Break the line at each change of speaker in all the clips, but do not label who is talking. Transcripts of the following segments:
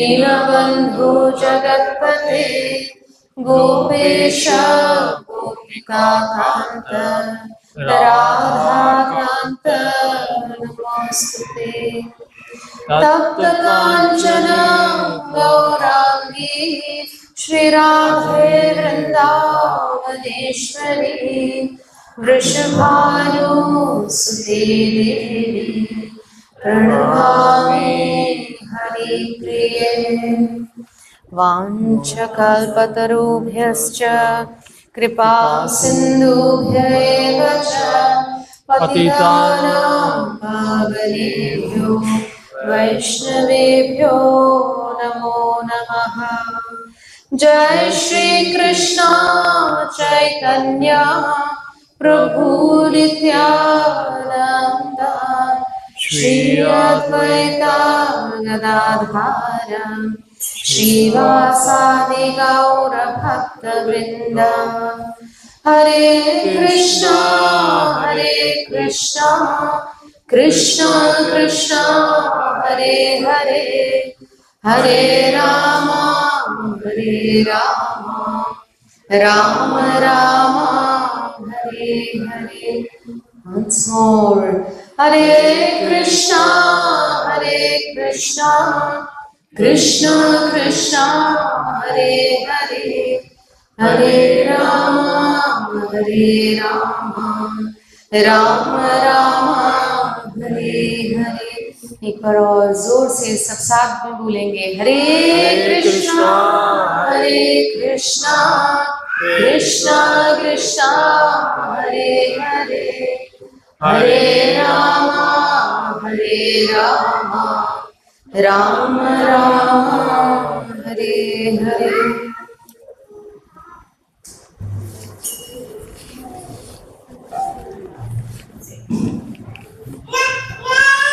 दीनबन्धो जगत्पते गोपेश गोपिकान्त राधाकान्त नमोस्तुते। तप्त कांचन गौरांगी श्री राधे वृंदावनेश्वरी वृषभानुसुते देवी प्रणमामि हरिप्रिये। वाञ्छकल्पतरुभ्यश्च कृपा सिन्धुभ्यैव च पतितानां पावनेभ्यो वैष्णवेभ्यो नमो नमः। जय श्री कृष्ण चैतन्य प्रभु नित्यानंद श्री अद्वैत गदाधर श्रीवासादि गौर भक्तवृंद। हरे कृष्णा कृष्ण कृष्ण हरे हरे हरे राम राम राम हरे हरे। Once more, Hare Krishna Krishna Krishna Hare Hare Hare Rama Rama Rama Hare Hare। एक बार और जोर से सब साथ में बोलेंगे हरे कृष्णा कृष्णा कृष्णा हरे हरे हरे रामा राम राम हरे हरे।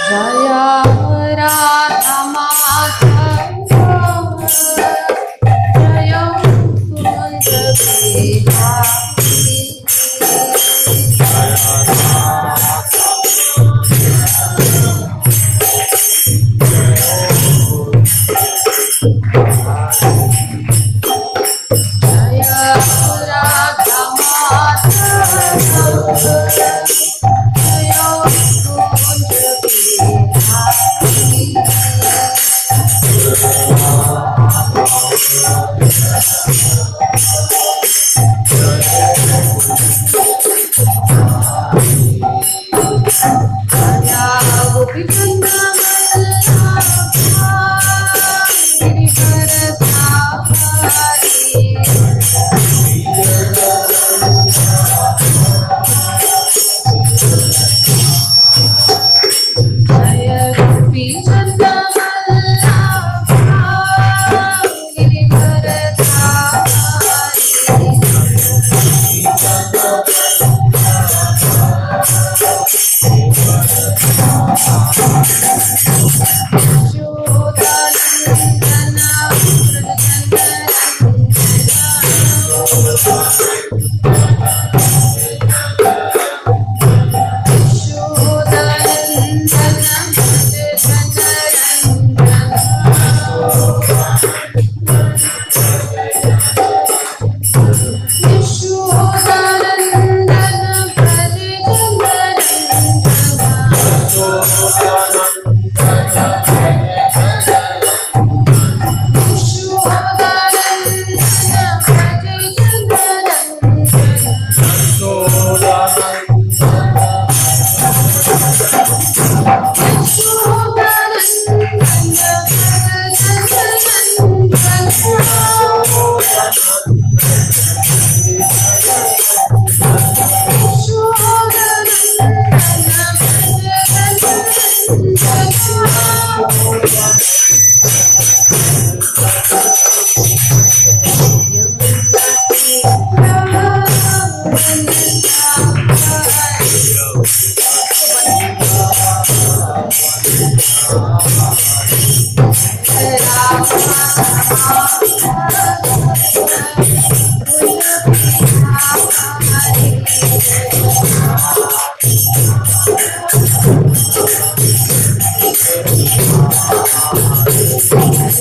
जय राधा माधव जय कुंज बिहारी। जय राधा माधव जय कुंज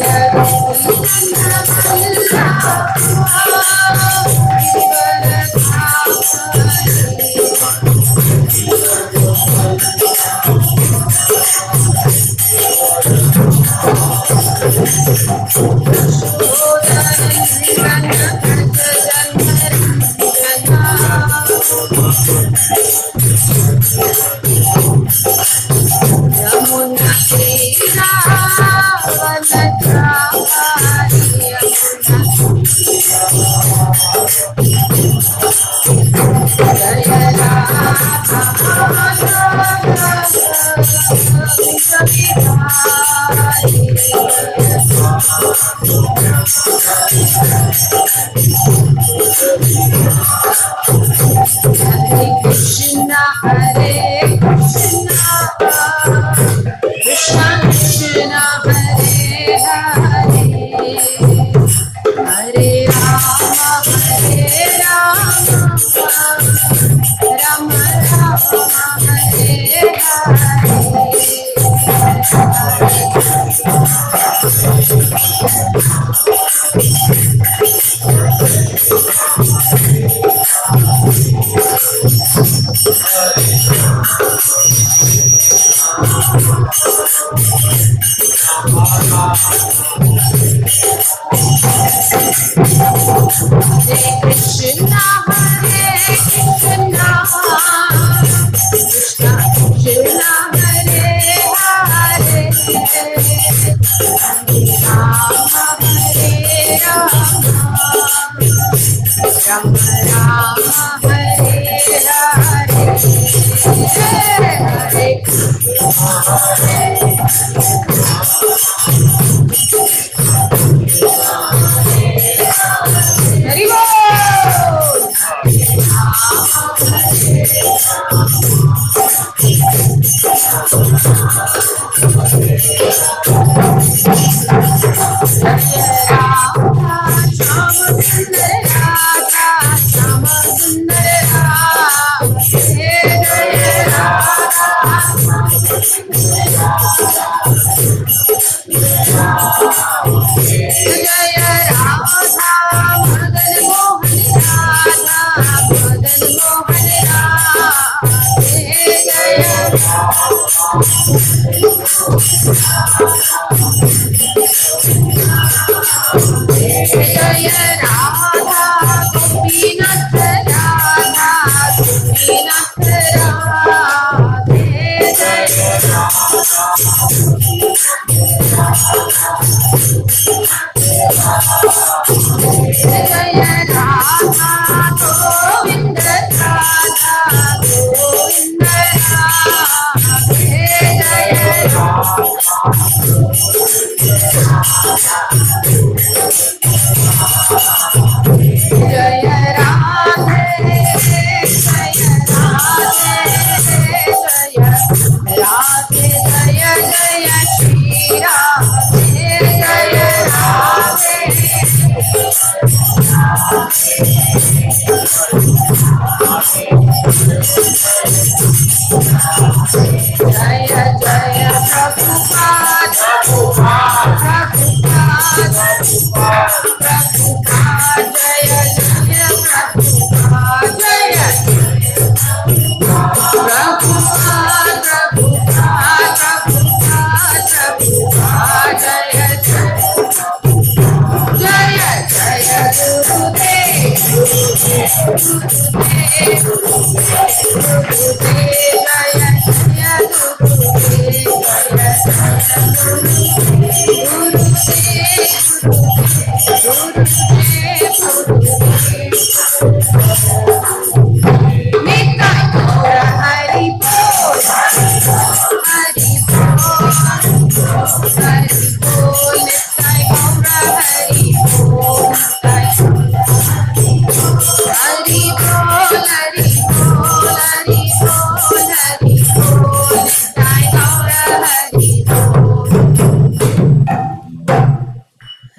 बिहारी।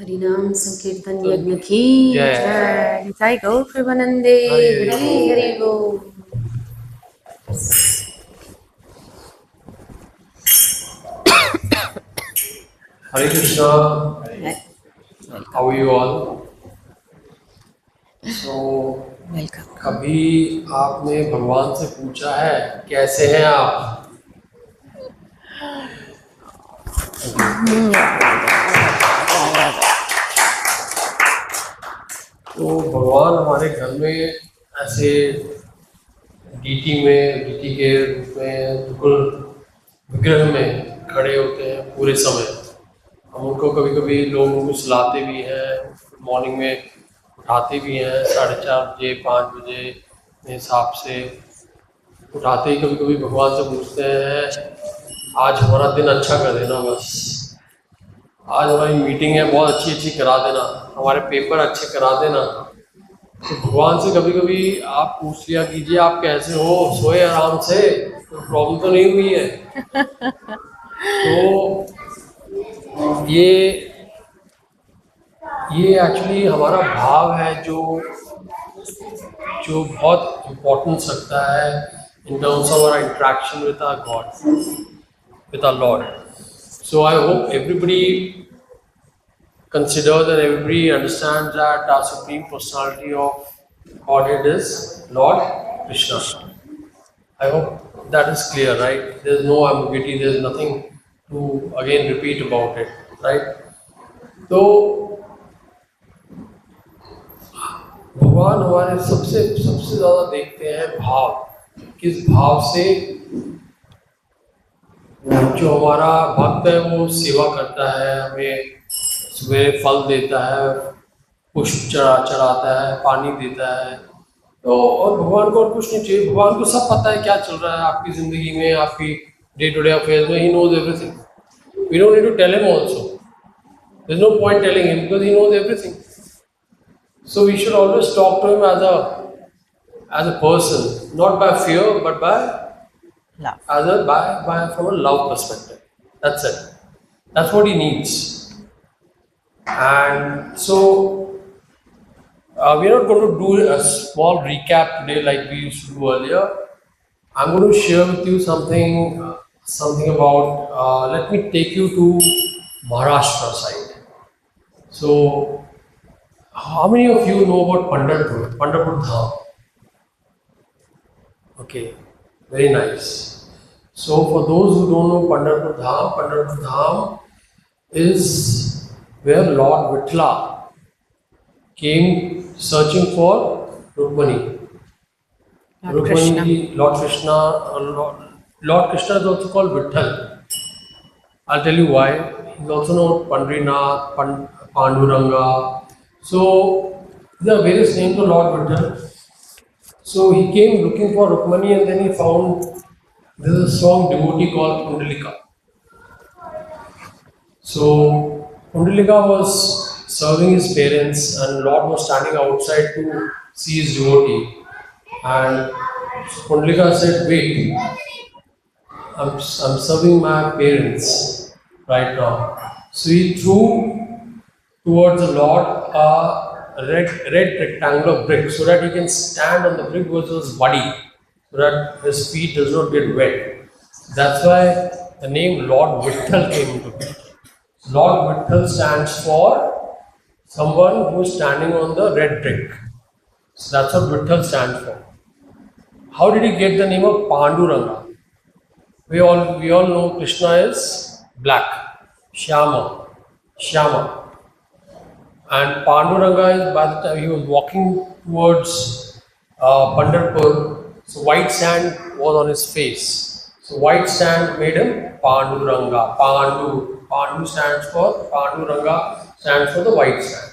हरिनाम संकीर्तन यज्ञ की जय। निताई गौर प्रेमानंदे। हरि हरि बोल।
Hare Krishna. How are you all? So, कभी आपने भगवान से पूछा है कैसे हैं आप? हमारे घर में ऐसे डीटी के रूप में बिल्कुल विग्रह में खड़े होते हैं पूरे समय। हम उनको कभी कभी लोग उनको सुलाते भी हैं, मॉर्निंग में उठाते भी हैं 4:30 बजे 5 बजे के हिसाब से उठाते ही कभी कभी भगवान से पूछते हैं आज हमारा दिन अच्छा कर देना, बस आज हमारी मीटिंग है बहुत अच्छी अच्छी करा देना, हमारे पेपर अच्छे करा देना। तो भगवान से कभी कभी आप पूछ लिया कीजिए आप कैसे हो, सोए आराम से, कोई प्रॉब्लम तो नहीं हुई है। तो ये एक्चुअली हमारा भाव है जो जो बहुत इम्पोर्टेंस रखता है in terms of our interaction with our God, with our Lord. So I hope everybody considers and everybody understands that our Supreme Personality of Godhead is Lord Krishna. I hope that is clear, right? There is no ambiguity, there is nothing to again repeat about it, right? तो भगवान हमारे सबसे ज़्यादा देखते हैं भाव, किस भाव से जो हमारा भक्त है वो सेवा करता है, हमें सुबह फल देता है, पुष्प चढ़ाता है, पानी देता है। तो और भगवान को और कुछ नहीं चाहिए, भगवान को सब पता है क्या चल रहा है आपकी ज़िंदगी में, आपकी डे टू डे अफेयर्स में। He knows everything. We don't need to tell him also, there is no point telling him because he knows everything. So we should always talk to him as a person, not by fear but by from a love perspective. That's it, that's what he needs. And so we are not going to do a small recap today like we used to do earlier. I'm going to share with you something about, let me take you to Maharashtra side. So how many of you know about Pandharpur Dham? Okay, very nice. So for those who don't know Pandharpur Dham is where Lord Vittala came searching for Rukmani.
Lord Krishna.
Lord Krishna is also called Vitthal. I'll tell you why. He's also known Pandrinath, Panduranga. So there are various names of Lord Vitthal. So he came looking for Rukmani and then he found there's a strong devotee called Kundalika. So Kundalika was serving his parents and Lord was standing outside to see his devotee. And Kundalika said, wait, I'm serving my parents right now. So he threw towards the Lord a red rectangular brick so that he can stand on the brick with his body, so that his feet does not get wet. That's why the name Lord Vitthal came into being. Lord Vitthal stands for someone who is standing on the red brick. So that's what Vitthal stands for. How did he get the name of Panduranga? We all know Krishna is black, Shyama. And Panduranga is, by the time he was walking towards Pandharpur, so white sand was on his face. So white sand made him Panduranga. Pandu stands for Panduranga, stands for the white sand.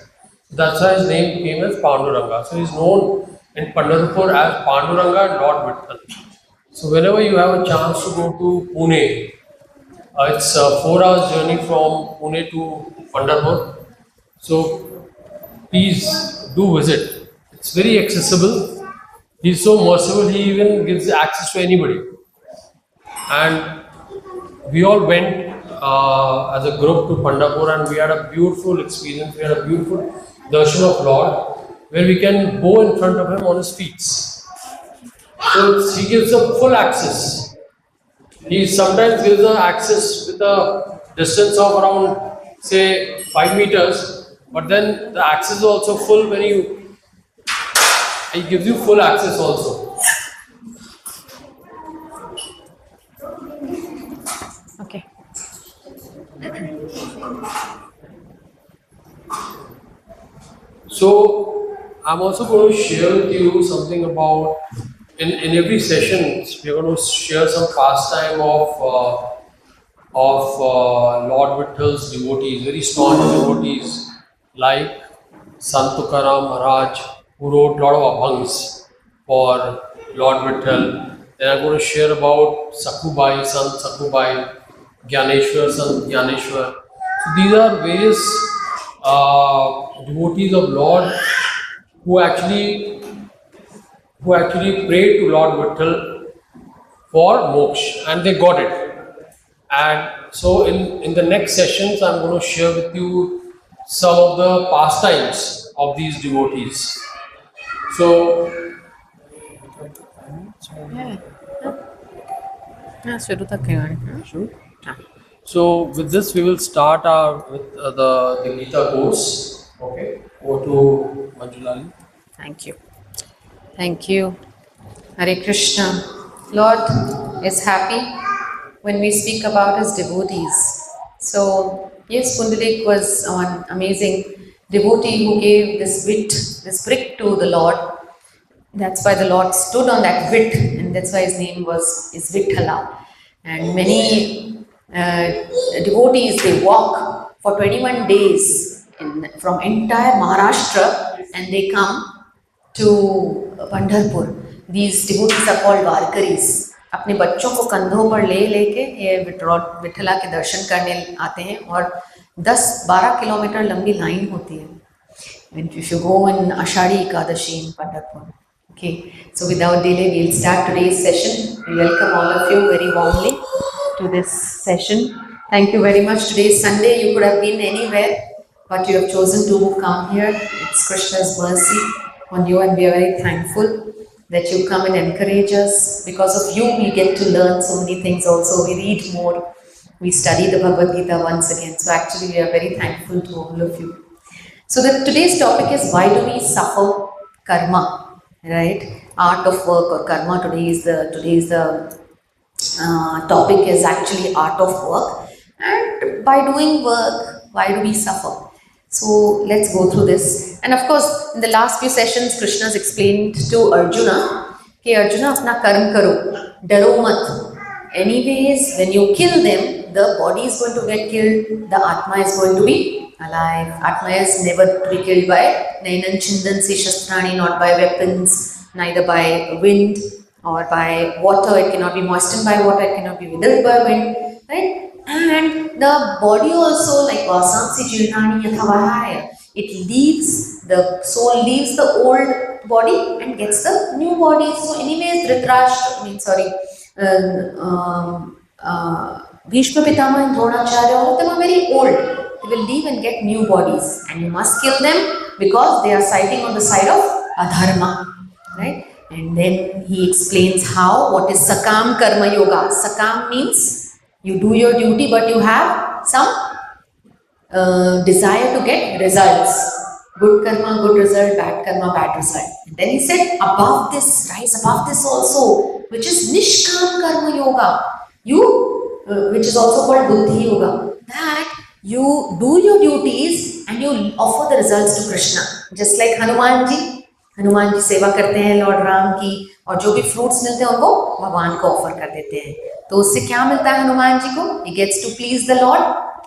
That's why his name came as Panduranga. So he's known in Pandharpur as Panduranga and Lord Vitthal. So whenever you have a chance to go to Pune, it's a 4 hours journey from Pune to Pandharpur. So please do visit. It's very accessible. He's so merciful, he even gives access to anybody. And we all went as a group to Pandharpur and we had a beautiful experience. We had a beautiful darshan of Lord where we can go in front of him on his feet. So he gives us full access. He sometimes gives us access with a distance of around say 5 meters, but then the access is also full when he gives you full access also.
Okay.
So I'm also going to share with you something about in every session we're going to share some pastime of Lord Vithal's devotees, very staunch devotees like Sant Tukaram Maharaj, who wrote a lot of abhangs for Lord Vithal. Then I'm going to share about Sakhubai, Sant Sakhubai, Gyaneshwar, Sant Gyaneshwar. So these are various devotees of Lord who actually prayed to Lord Vithal for moksha, and they got it. And so in the next sessions, I'm going to share with you some of the pastimes of these devotees. So, so with this, we will start with the Gita course. Okay, over to Manjulali.
Thank you. Thank you. Hare Krishna. Lord is happy when we speak about his devotees. So, yes, Pundarik was an amazing devotee who gave this brick to the Lord. That's why the Lord stood on that vit, and that's why his name is Vithala. And many devotees, they walk for 21 days from entire Maharashtra, and they come to Pandharpur. These devotees are called Varkaris. अपने बच्चों को कंधों पर ले लेके ये विठला के दर्शन करने आते हैं, और 10-12 किलोमीटर लंबी लाइन होती है. If you go in Ashadi Ekadashi in Pandharpur. Okay, so without delay, we'll start today's session. We welcome all of you very warmly to this session. Thank you very much. Today is Sunday. You could have been anywhere, but you have chosen to come here. It's Krishna's mercy on you, and we are very thankful that you come and encourage us. Because of you, we get to learn so many things also. We read more. We study the Bhagavad Gita once again. So actually, we are very thankful to all of you. So today's topic is, why do we suffer karma? Right, art of work or karma. Today's the topic is actually art of work, and by doing work, why do we suffer? So let's go through this. And of course, in the last few sessions, Krishna's explained to Arjuna, "Hey Arjuna, apna karm karo, daro mat. Anyways, when you kill them, the body is going to get killed. The Atma is going to be alive. Atma is never to be killed by Nainan Chindansi Shastrani, not by weapons, neither by wind or by water. It cannot be moistened by water, it cannot be withered by wind, right? And the body also, like Vasamsi Jirnani Yathavahaya, the soul leaves the old body and gets the new body. So anyways, Bhishma Pitama and Dronacharya, all of them are very old. They will leave and get new bodies, and you must kill them because they are sighting on the side of adharma, right? And then he explains what is Sakam Karma Yoga. Sakam means you do your duty, but you have some desire to get results. Good karma, good result, bad karma, bad result. And then he said, above this, rise above this also, which is Nishkam Karma Yoga. Which is also called Buddhi Yoga. That you do your duties and you offer the results to Krishna. Just like Hanuman ji सेवा करते हैं Lord Ram की, और जो भी fruits मिलते हैं उनको भगवान को ऑफर कर देते हैं. तो उससे क्या मिलता है हनुमान जी को? He gets to please the Lord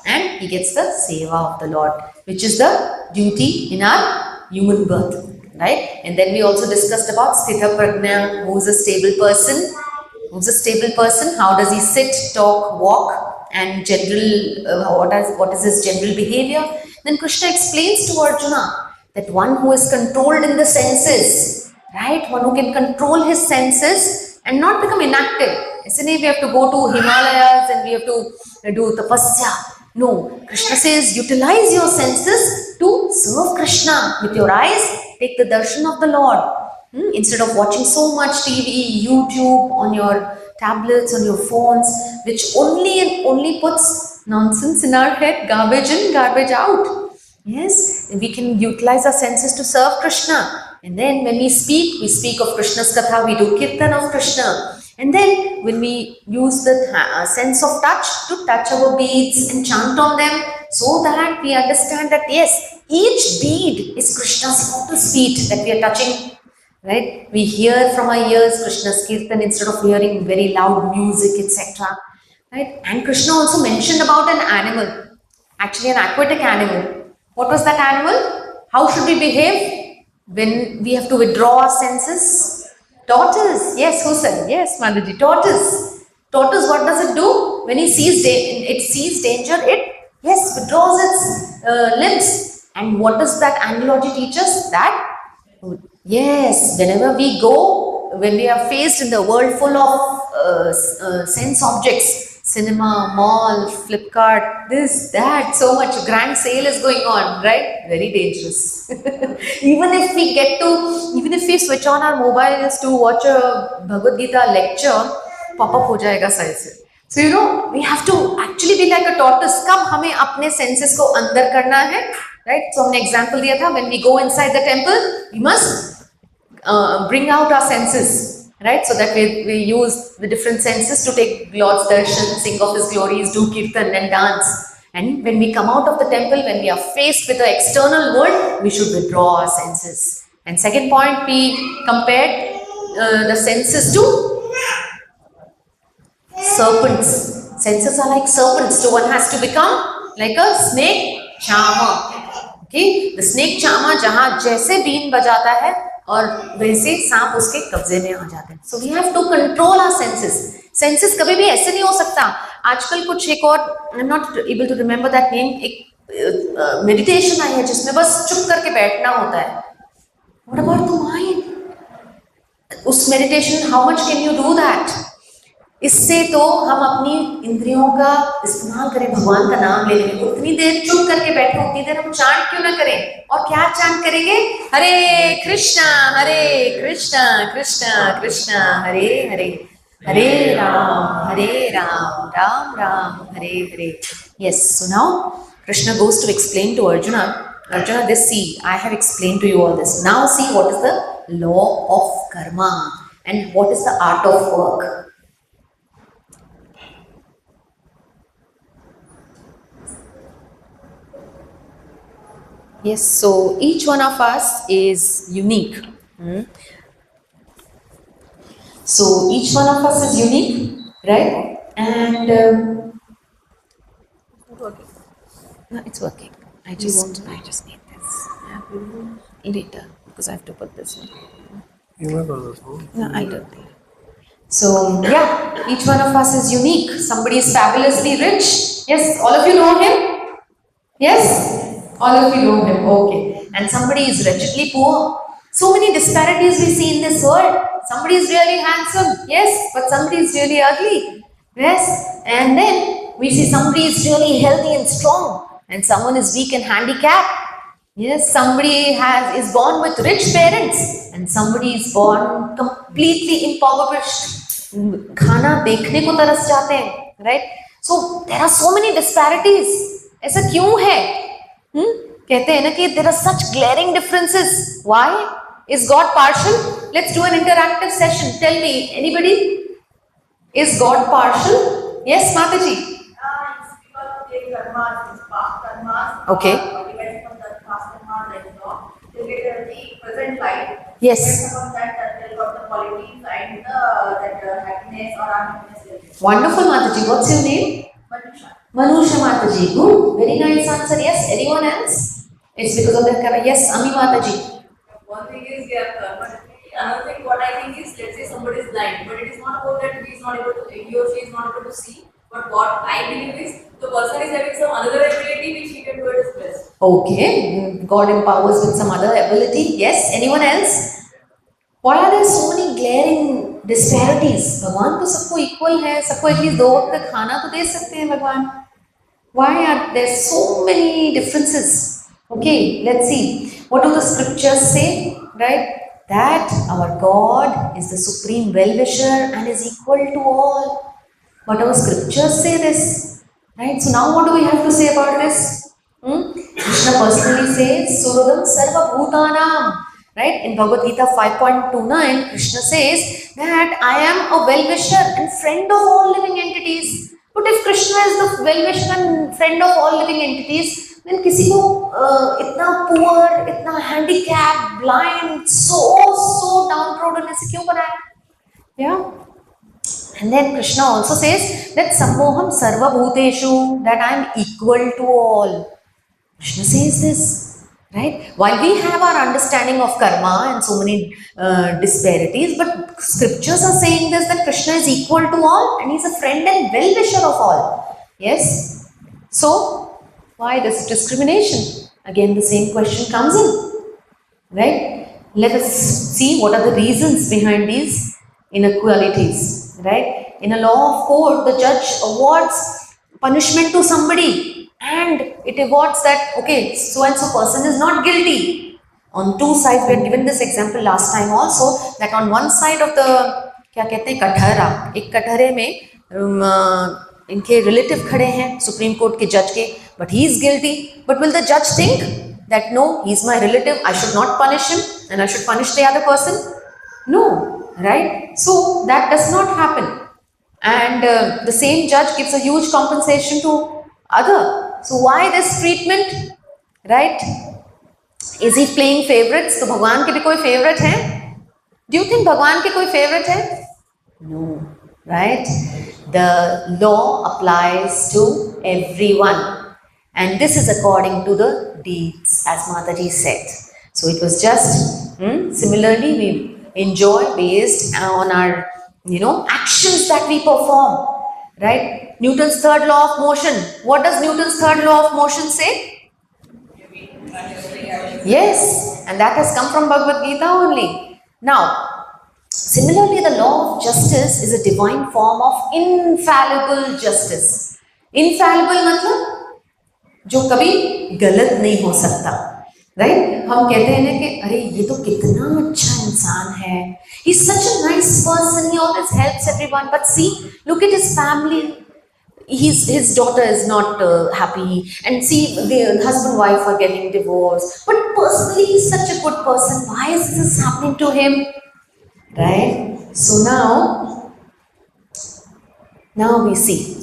and he gets the seva of the Lord, which is the duty in our human birth, right? And then we also discussed about Sthita Prajna, who is a stable person. How does he sit, talk, walk, and what is his general behavior? Then Krishna explains to Arjuna that one who is controlled in the senses, right? One who can control his senses and not become inactive. Isn't it? We have to go to Himalayas and we have to do tapasya. No, Krishna says utilize your senses to serve Krishna. With your eyes, take the darshan of the Lord. Instead of watching so much TV, YouTube, on your tablets, on your phones, which only and only puts nonsense in our head, garbage in, garbage out. Yes, we can utilize our senses to serve Krishna. And then when we speak of Krishna's katha, we do kirtan of Krishna. And then when we use the sense of touch to touch our beads and chant on them, so that we understand that yes, each bead is Krishna's lotus feet that we are touching. Right? We hear from our ears Krishna's kirtan instead of hearing very loud music, etc. Right? And Krishna also mentioned about an animal, actually an aquatic animal. What was that animal? How should we behave when we have to withdraw our senses? Tortoise. Yes, who said? Yes, Mataji. Tortoise. Tortoise, what does it do? When it sees danger, it, yes, withdraws its limbs. And what does that analogy teach us? That yes, whenever we go, when we are faced in the world full of sense objects, cinema, mall, Flipkart, this, that, so much grand sale is going on, right? Very dangerous. Even if we switch on our mobiles to watch a Bhagavad Gita lecture, pop-up ho jayega side se. So we have to actually be like a tortoise. कब हमें अपने senses को अंदर करना है, right? So हमने example दिया था, when we go inside the temple, we must bring out our senses, right? So that we use the different senses to take Lord's darshan, sing of His glories, do kirtan and dance. And when we come out of the temple, when we are faced with the external world, we should withdraw our senses. And second point, we compared the senses to serpents. Senses are like serpents, so one has to become like a snake charmer. Okay, the snake charmer जहाँ जैसे been बजाता है और वैसे सांप उसके कब्जे में आ जाते हैं. So we have to control our senses. Senses कभी भी ऐसे नहीं हो सकता. आजकल कुछ एक और, I'm not able to remember that name, एक meditation आई है जिसमें बस चुप करके बैठना होता है. What about the mind? उस meditation, how much can you do that? इससे तो हम अपनी इंद्रियों का इस्तेमाल करें, भगवान का नाम लेने में. उतनी देर चुप करके बैठे, उतनी देर हम चांट क्यों ना करें? और क्या चांट करेंगे? हरे कृष्णा कृष्णा कृष्णा हरे हरे, हरे राम राम राम हरे हरे. Yes, so now Krishna goes to explain to Arjuna, this, see, I have explained to you all this. Now see what is the law of karma and what is the art of work. Yes, so each one of us is unique. So each one of us is unique, right? And no, it's working. I just need this later because I have to put this in. No, I don't think. So yeah, each one of us is unique. Somebody is fabulously rich. Yes, all of you know him. Yes. All of you know him, okay. And somebody is wretchedly poor. So many disparities we see in this world. Somebody is really handsome, yes, but somebody is really ugly, yes. And then we see somebody is really healthy and strong, and someone is weak and handicapped. Yes, somebody is born with rich parents, and somebody is born completely impoverished. खाना देखने को तरस जाते हैं, right? So there are so many disparities. ऐसा क्यों है? कहते हैं ना कि there are such glaring differences. Why? Is God partial? Let's do an interactive session. Tell me, anybody? Is God partial? Yes, Mataji.
It's because of the karmas, past karmas.
Okay.
Depending on the past karma, they get the present life.
Yes.
Depending on that, they got the qualities and that happiness or unhappiness.
Wonderful, Mataji. What's your name?
Manusha.
Manusha Mataji. Good. Very nice answer. Yes. Anyone else? It's because of their karma. Yes, Ami Mataji.
One thing is their karma. Another thing, what I think is, let's say somebody is blind, but it is not about that he is not able to, he or she is not able to see. But what I believe is, the person is having some another ability which he can do it as best.
Okay. God empowers with some other ability. Yes. Anyone else? Why are there so many glaring disparities? भगवान तो सबको equal है, सबको at least 2 वक्त का खाना तो दे सकते हैं भगवान. Why are there so many differences? Okay, let's see. What do the scriptures say? Right? That our God is the supreme well-wisher and is equal to all. But our scriptures say this. Right? So now what do we have to say about this? Krishna personally says, Suradam Sarva Bhutanam. Right? In Bhagavad Gita 5.29, Krishna says that I am a well-wisher and friend of all living entities. But if Krishna is the well-wisher and friend of all living entities, then किसी को इतना poor, इतना handicapped, blind, so downtrodden ऐसे क्यों बनाया? Yeah. And then Krishna also says that sammoham sarva bhuteshu, that I am equal to all. Krishna says this, right? While we have our understanding of karma and so many disparities, but scriptures are saying this, that Krishna is equal to all and he's a friend and well-wisher of all. Yes? So, why this discrimination? Again, the same question comes in, right? Let us see what are the reasons behind these inequalities, right? In a law of court, the judge awards punishment to somebody and it awards that, okay, so and so person is not guilty. On two sides, we had given this example last time also, that on one side of the, क्या कहते हैं, कटहरा, एक कटहरे में इनके relative खड़े हैं supreme court के जज के, but he is guilty. But will the judge think that no, he is my relative, I should not punish him and I should punish the other person? No, right? So that does not happen. And the same judge gives a huge compensation to other. So why this treatment, right? Is he playing favorites? तो भगवान के भी कोई favorite है? Do you think भगवान के कोई favorite है? No, right? The law applies to everyone. And this is according to the deeds, as Mataji said. So it was just, similarly we enjoy based on our, actions that we perform, right? Newton's third law of motion. What does Newton's third law of motion say? Yes, and that has come from Bhagavad Gita only. Now, similarly, the law of justice is a divine form of infallible justice. Infallible मतलब जो कभी गलत नहीं हो सकता, right? हम कहते हैं ना कि अरे ये तो कितना अच्छा इंसान है, he's such a nice person, he always helps everyone, but see, look at his family, his daughter is not happy, and see, the husband wife are getting divorced, but personally he's such a good person, why is this happening to him, right? So now we see,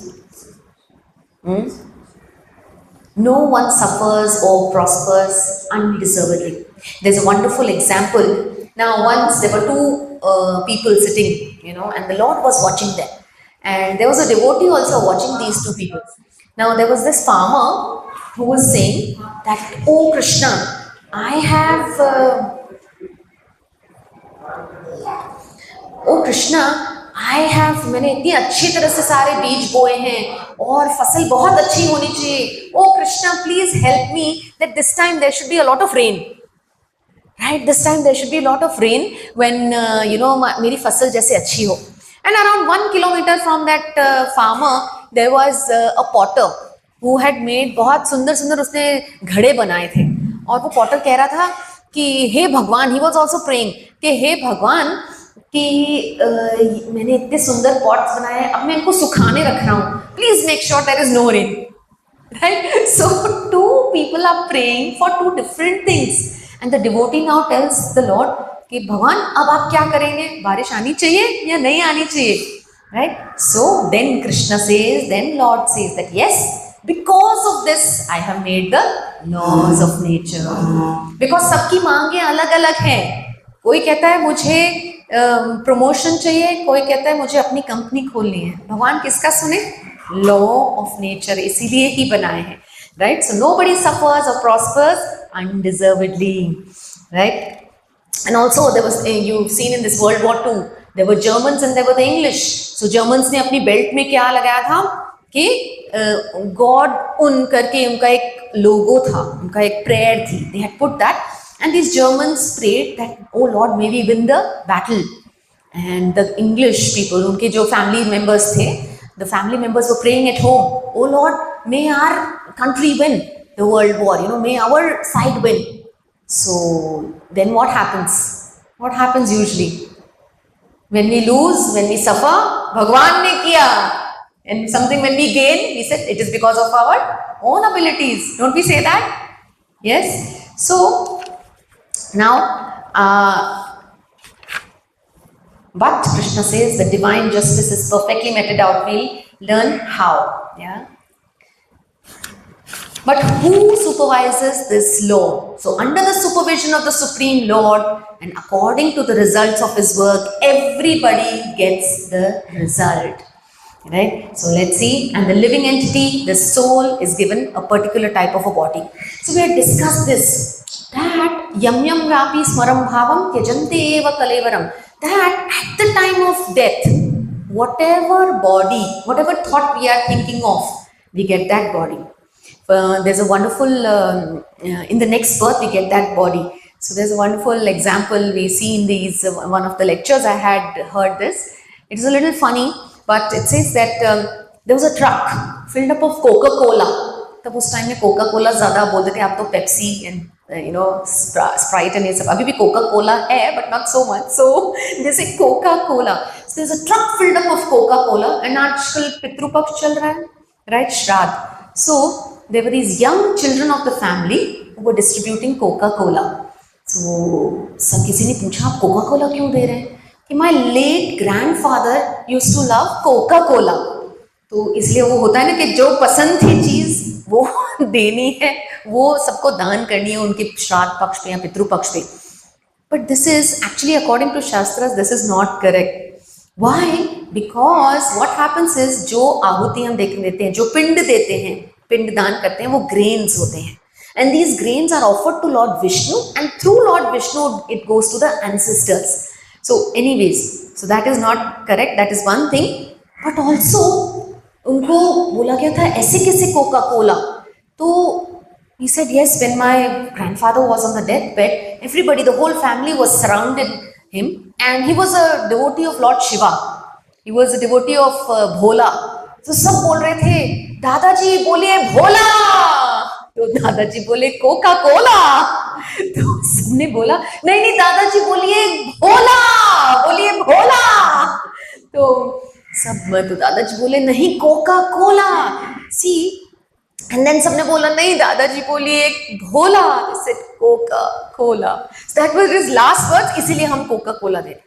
no one suffers or prospers undeservedly. There's a wonderful example. Now, once there were two people sitting, and the Lord was watching them. And there was a devotee also watching these two people. Now, there was this farmer who was saying that, oh Krishna, I have, मैंने इतनी अच्छी तरह से सारे बीज बोए हैं और फसल बहुत अच्छी होनी चाहिए. Oh Krishna, please help me that this time there should be a lot of rain. Right? This time there should be a lot of rain when, मेरी फसल जैसे अच्छी हो. And around 1 kilometer from that farmer, there was a potter who had made बहुत सुंदर सुंदर उसने घड़े बनाए थे. और वो potter कह रहा था कि हे भगवान, he was also praying कि हे भगवान, कि मैंने इतने सुंदर पॉट्स बनाए हैं, अब मैं इनको सुखाने रख रहा हूँ, please make sure there is no rain, right? So two people are praying for two different things, and the devotee now tells the Lord कि भगवान अब आप क्या करेंगे, बारिश आनी चाहिए या नहीं आनी चाहिए, right? So then Krishna says, then Lord says that yes, because of this I have made the laws of nature, because सबकी मांगे अलग अलग हैं. कोई कहता है मुझे प्रमोशन चाहिए, कोई कहता है मुझे अपनी कंपनी खोलनी है. भगवान किसका सुने? लॉ ऑफ नेचर इसीलिए ही बनाए हैं, राइट? सो नोबडी सफर्स और prospers undeservedly, right? And also there was, you've seen in this World War II, there were Germans and there were the English. So Germans ने अपनी belt में क्या लगाया था कि गॉड उन करके उनका एक लोगो था, उनका एक प्रेयर थी. They had put that. And these Germans prayed that, oh Lord, may we win the battle. And the English people, उनके जो family members थे, the family members were praying at home, oh Lord, may our country win the world war, may our side win. So then what happens? What happens usually? When we lose, when we suffer, Bhagwan ne kiya. And something when we gain, we said it is because of our own abilities. Don't we say that? Yes. So now, but Krishna says the divine justice is perfectly meted out. We'll learn how. Yeah. But who supervises this law? So, under the supervision of the Supreme Lord and according to the results of his work, everybody gets the result. Right? So, let's see. And the living entity, the soul, is given a particular type of a body. So, we had discussed this, that yam yam rapi smaram bhavam tyajante eva kalevaram, that at the time of death, whatever body, whatever thought we are thinking of, we get that body. There's a wonderful, in the next birth we get that body. So there's a wonderful example we see in these, one of the lectures I had heard this. It is a little funny, but it says that there was a truck filled up of Coca-Cola. तब उस time में Coca-Cola ज़्यादा बोलते थे, आप तो Pepsi and Sprite and ये सब, अभी भी Coca-Cola है, but not so much. So they say Coca-Cola. So there's a truck filled up of Coca-Cola, and आजकल पितृपक्ष चल रहा है, right? श्राद्ध. So there were these young children of the family who were distributing Coca-Cola. So सब किसी ने पूछा, आप Coca-Cola क्यों दे रहे हैं? कि my late grandfather used to love Coca-Cola. तो इसलिए वो होता है ना कि जो पसंद थी चीज वो देनी है, वो सबको दान करनी है उनके श्राद्ध पक्ष पे या पितृ पक्ष पे. But this is actually, according to Shastras, this is not correct. Why? Because what happens is, जो आहुति हम देते हैं, जो पिंड देते हैं, पिंड दान करते हैं, वो grains होते हैं. And these grains are offered to Lord Vishnu, and through Lord Vishnu it goes to the ancestors. So anyways, so that is not correct. That is one thing. But also उनको बोला गया था ऐसे कैसे Coca Cola. तो he said yes, when my grandfather was on the deathbed, everybody, the whole family was surrounded him, and he was a devotee of Lord Shiva. He was a devotee of Bhola. तो सब बोल रहे थे, दादाजी बोलिए भोला. तो दादाजी बोले कोका कोला. तो सबने बोला नहीं नहीं दादाजी बोलिए भोला, बोलिए भोला. तो सब, तो दादाजी बोले नहीं Coca Cola. See, and then सबने बोला नहीं दादाजी बोलिए Bhola. Said Coca Cola. So that was his last words, इसीलिए हम कोका कोला दे.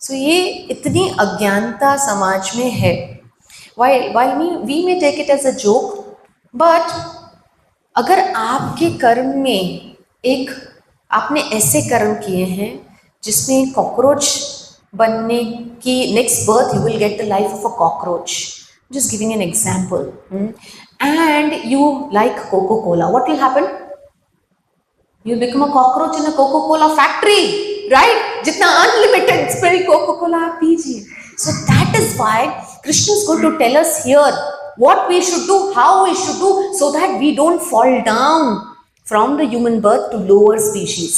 सो ये इतनी अज्ञानता समाज में है. while we may take it as a joke, but अगर आपके कर्म में एक, आपने ऐसे कर्म किए हैं जिसमें कॉकरोच बनने की next birth you will get the life of a cockroach. Just giving an example. And you like Coca-Cola, what will happen? You become a cockroach in a Coca-Cola factory, right? जितना unlimited spilled Coca-Cola आप पीजिए. So that is why Krishna is going to tell us here what we should do, how we should do, so that we don't fall down from the human birth to lower species.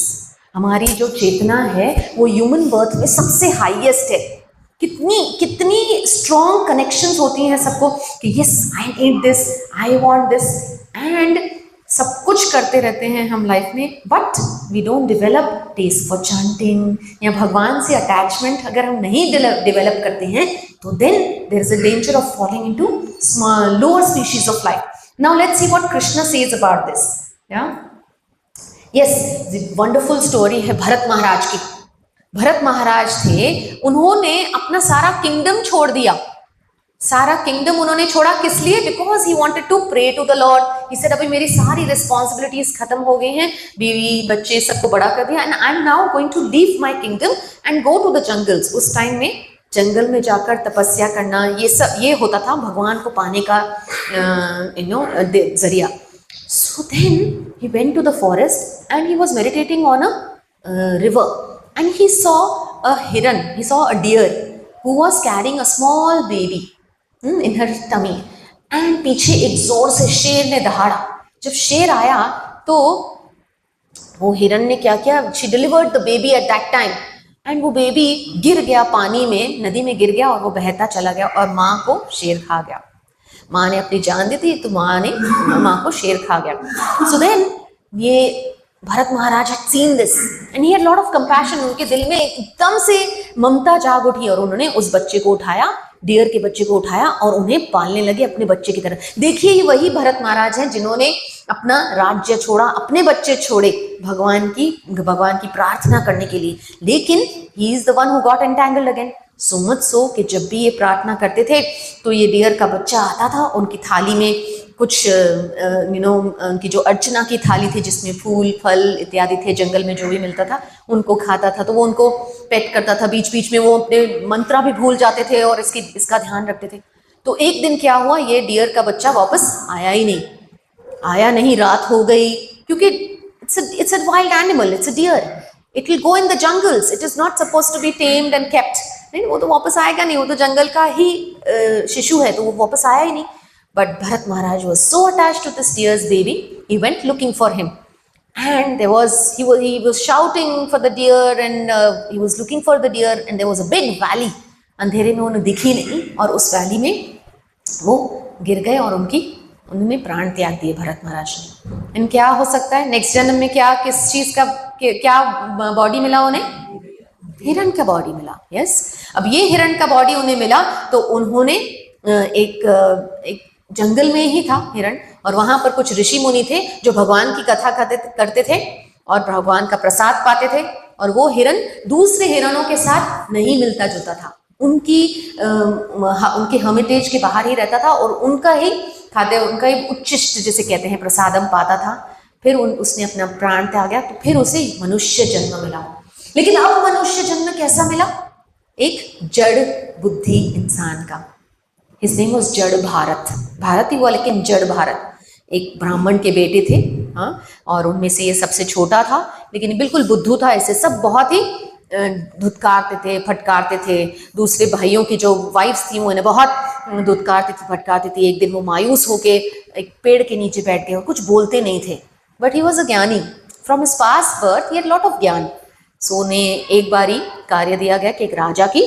हमारी जो चेतना है वो human birth में सबसे highest है. कितनी strong connections होती हैं सबको कि yes I need this, I want this, and सब कुछ करते रहते हैं हम लाइफ में. But we don't develop taste for chanting या भगवान से अटैचमेंट अगर हम नहीं डेवलप करते हैं तो then there is a danger of falling into lower species of life. Now let's see what Krishna says about this. Yes, wonderful story है भरत महाराज की. भरत महाराज थे, उन्होंने अपना सारा किंगडम छोड़ दिया. सारा किंगडम उन्होंने छोड़ा किस लिए? Because he wanted to pray to the Lord. He said अभी मेरी सारी रिस्पॉन्सिबिलिटीज खत्म हो गई हैं, बीवी बच्चे सबको बड़ा कर दिया, and I am now going to leave my kingdom and go to the jungles. उस टाइम में जंगल में जाकर तपस्या करना, ये सब ये होता था भगवान को पाने का जरिया. So then he went to the forest and he was meditating on a river, and he saw a heron, he saw a deer who was carrying a small baby in her tummy. And पीछे एक जोर से शेर ने दहाड़ा. जब शेर आया तो वो हिरन ने क्या किया? She delivered the baby at that time, and वो बेबी गिर गया पानी में, नदी में गिर गया और वो बहता चला गया और माँ को शेर खा गया. माँ ने अपनी जान दी थी तो माँ को शेर खा गया. सो देन ये भरत महाराज had seen this and he had lot of compassion. उनके दिल में एकदम से ममता जाग उठी और उन्होंने उस बच्चे को उठाया, डियर के बच्चे को उठाया और उन्हें पालने लगे अपने बच्चे की तरह. देखिए ये वही भरत महाराज हैं जिन्होंने अपना राज्य छोड़ा, अपने बच्चे छोड़े भगवान की प्रार्थना करने के लिए. लेकिन he is the one who got entangled again.
So much so कि जब भी ये प्रार्थना करते थे तो ये डियर का बच्चा आता था, उनकी थाली में कुछ उनकी जो अर्चना की थाली थी जिसमें फूल फल इत्यादि थे, जंगल में जो भी मिलता था उनको खाता था, तो वो उनको पेट करता था। बीच बीच में वो अपने मंत्रा भी भूल जाते थे और इसका ध्यान रखते थे। तो एक दिन क्या हुआ, ये डियर का बच्चा वापस आया ही नहीं, रात हो गई, क्योंकि it's a wild animal, it's a deer, it will go in the jungles, it is not supposed to be tamed and kept, नहीं, वो तो वापस आएगा नहीं, वो तो जंगल का ही शिशु है, तो वो वापस आया ही नहीं। But Bharat Maharaj was so attached to this deer's baby, he went looking for him, and he was shouting for the deer, and he was looking for the deer, and there was a big valley, अंधेरे में उन्हें दिखी नहीं, और उस valley में वो गिर गए और उन्होंने प्राण त्याग दिए भरत महाराज ने। एंड क्या हो सकता है नेक्स्ट जन्म में, किस चीज का क्या बॉडी मिला उन्हें? हिरण का बॉडी मिला। यस, अब ये हिरण का बॉडी उन्हें मिला तो उन्होंने एक जंगल में ही था हिरण, और वहां पर कुछ ऋषि मुनि थे जो भगवान की कथा करते थे और भगवान का प्रसाद पाते थे, और वो हिरण दूसरे हिरणों के साथ नहीं मिलता जुलता था, उनके हर्मिटेज के बाहर ही रहता था और उनका ही खाद्य, उनका ही उच्चिष्ट जिसे कहते हैं प्रसादम पाता था। फिर उसने अपना प्राण त्याग गया, तो फिर उसे मनुष्य जन्म मिला। लेकिन अब मनुष्य जन्म कैसा मिला? एक जड़ बुद्धि इंसान का। हिज नेम वाज जड़ भारत, भारत ही हुआ लेकिन जड़ भारत। एक ब्राह्मण के बेटे थे, हाँ, और उनमें से ये सबसे छोटा था, लेकिन बिल्कुल बुद्धू था। ऐसे सब बहुत ही धुतकारते थे, फटकारते थे। दूसरे भाइयों की जो वाइफ्स थी वो इन्हें बहुत धुतकारती थी, फटकारती थी। एक दिन वो मायूस होके एक पेड़ के नीचे बैठ गए और कुछ बोलते नहीं थे। बट ही वॉज अ ज्ञानी, from his past birth he had lot of ज्ञान। सो उन्हें एक बारी कार्य दिया गया कि एक राजा की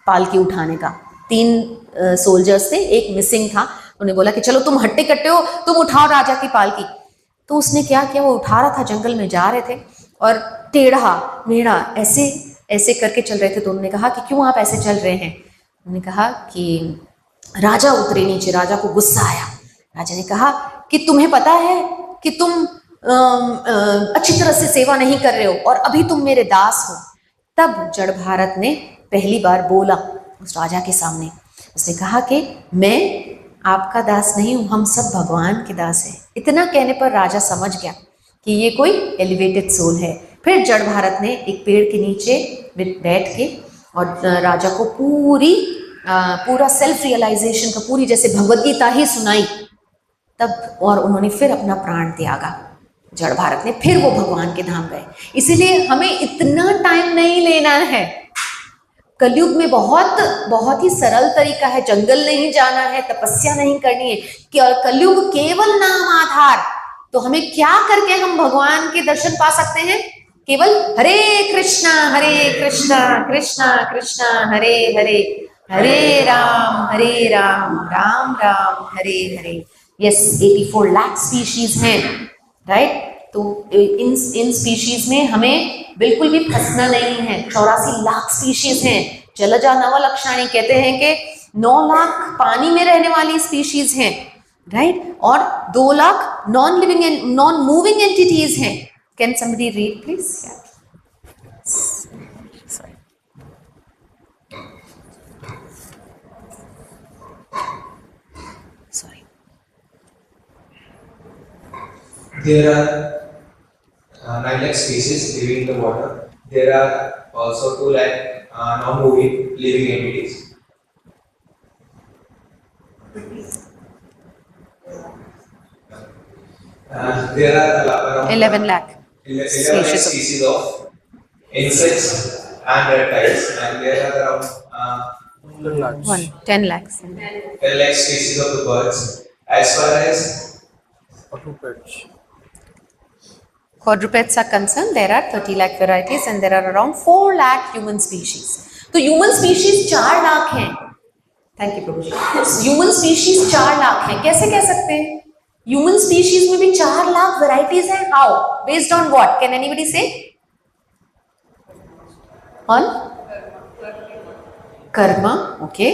पालकी उठाने का। 3 सोल्जर्स थे, एक मिसिंग था। उन्हें बोला कि चलो तुम हट्टे कट्टे हो, तुम उठाओ राजा की पालकी। तो उसने क्या किया, वो उठा रहा था, जंगल में जा रहे थे और टेढ़ा मेढ़ा ऐसे करके चल रहे थे। तो उन्होंने कहा कि क्यों आप ऐसे चल रहे हैं? उन्होंने कहा कि राजा उतरे नीचे। राजा को गुस्सा आया। राजा ने कहा कि तुम्हें पता है कि तुम अच्छी तरह से सेवा नहीं कर रहे हो और अभी तुम मेरे दास हो। तब जड़ भारत ने पहली बार बोला उस राजा के सामने। उसने कहा कि मैं आपका दास नहीं हूं, हम सब भगवान के दास हैं। इतना कहने पर राजा समझ गया कि ये कोई एलिवेटेड सोल है। फिर जड़ भारत ने एक पेड़ के नीचे बैठ के और राजा को पूरा सेल्फ रियलाइजेशन का, पूरी जैसे भगवद गीता ही सुनाई। तब और उन्होंने फिर अपना प्राण त्यागा जड़ भारत ने। फिर वो भगवान के धाम गए। इसीलिए हमें इतना टाइम नहीं लेना है। कलयुग में बहुत ही सरल तरीका है। जंगल नहीं जाना है, तपस्या नहीं करनी है। कलयुग केवल नाम आधार। तो हमें क्या करके हम भगवान के दर्शन पा सकते हैं? केवल हरे कृष्णा कृष्णा कृष्णा हरे हरे, हरे राम राम राम हरे हरे। यस, 84 लाख स्पीशीज हैं, राइट? तो इन स्पीशीज में हमें बिल्कुल भी फंसना नहीं है। 84 लाख स्पीशीज हैं। जलजा नवलक्षणी कहते हैं कि 9 लाख पानी में रहने वाली स्पीशीज हैं, राइट? और 2 lakh non living and non moving entities हैं। Can somebody read please? Sorry.
There are 9 lakh species living in the water. There are also 2 lakh non-moving living entities. There are around
11 lakh
11 lakh species of insects and reptiles, and there are around
10 lakhs.
10 lakh species of the birds. As far as
Quadrupeds are concerned, there are 30 lakh varieties and there are around 4 lakh human species. तो human species 4 lakh हैं। Thank you Prabhu ji. Human species 4 lakh हैं। कैसे कह सकते हैं? Human species में भी 4 lakh varieties हैं। How? Based on what? Can anybody say? On Karma, okay.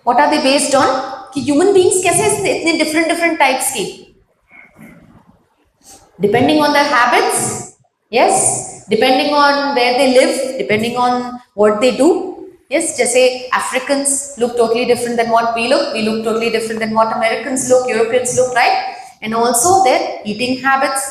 What are they based on? कि human beings कैसे इतने different types की? Depending on their habits, yes, depending on where they live, depending on what they do, Yes, जैसे Africans look totally different than what we look totally different than what Americans look, Europeans look, right? And also their eating habits,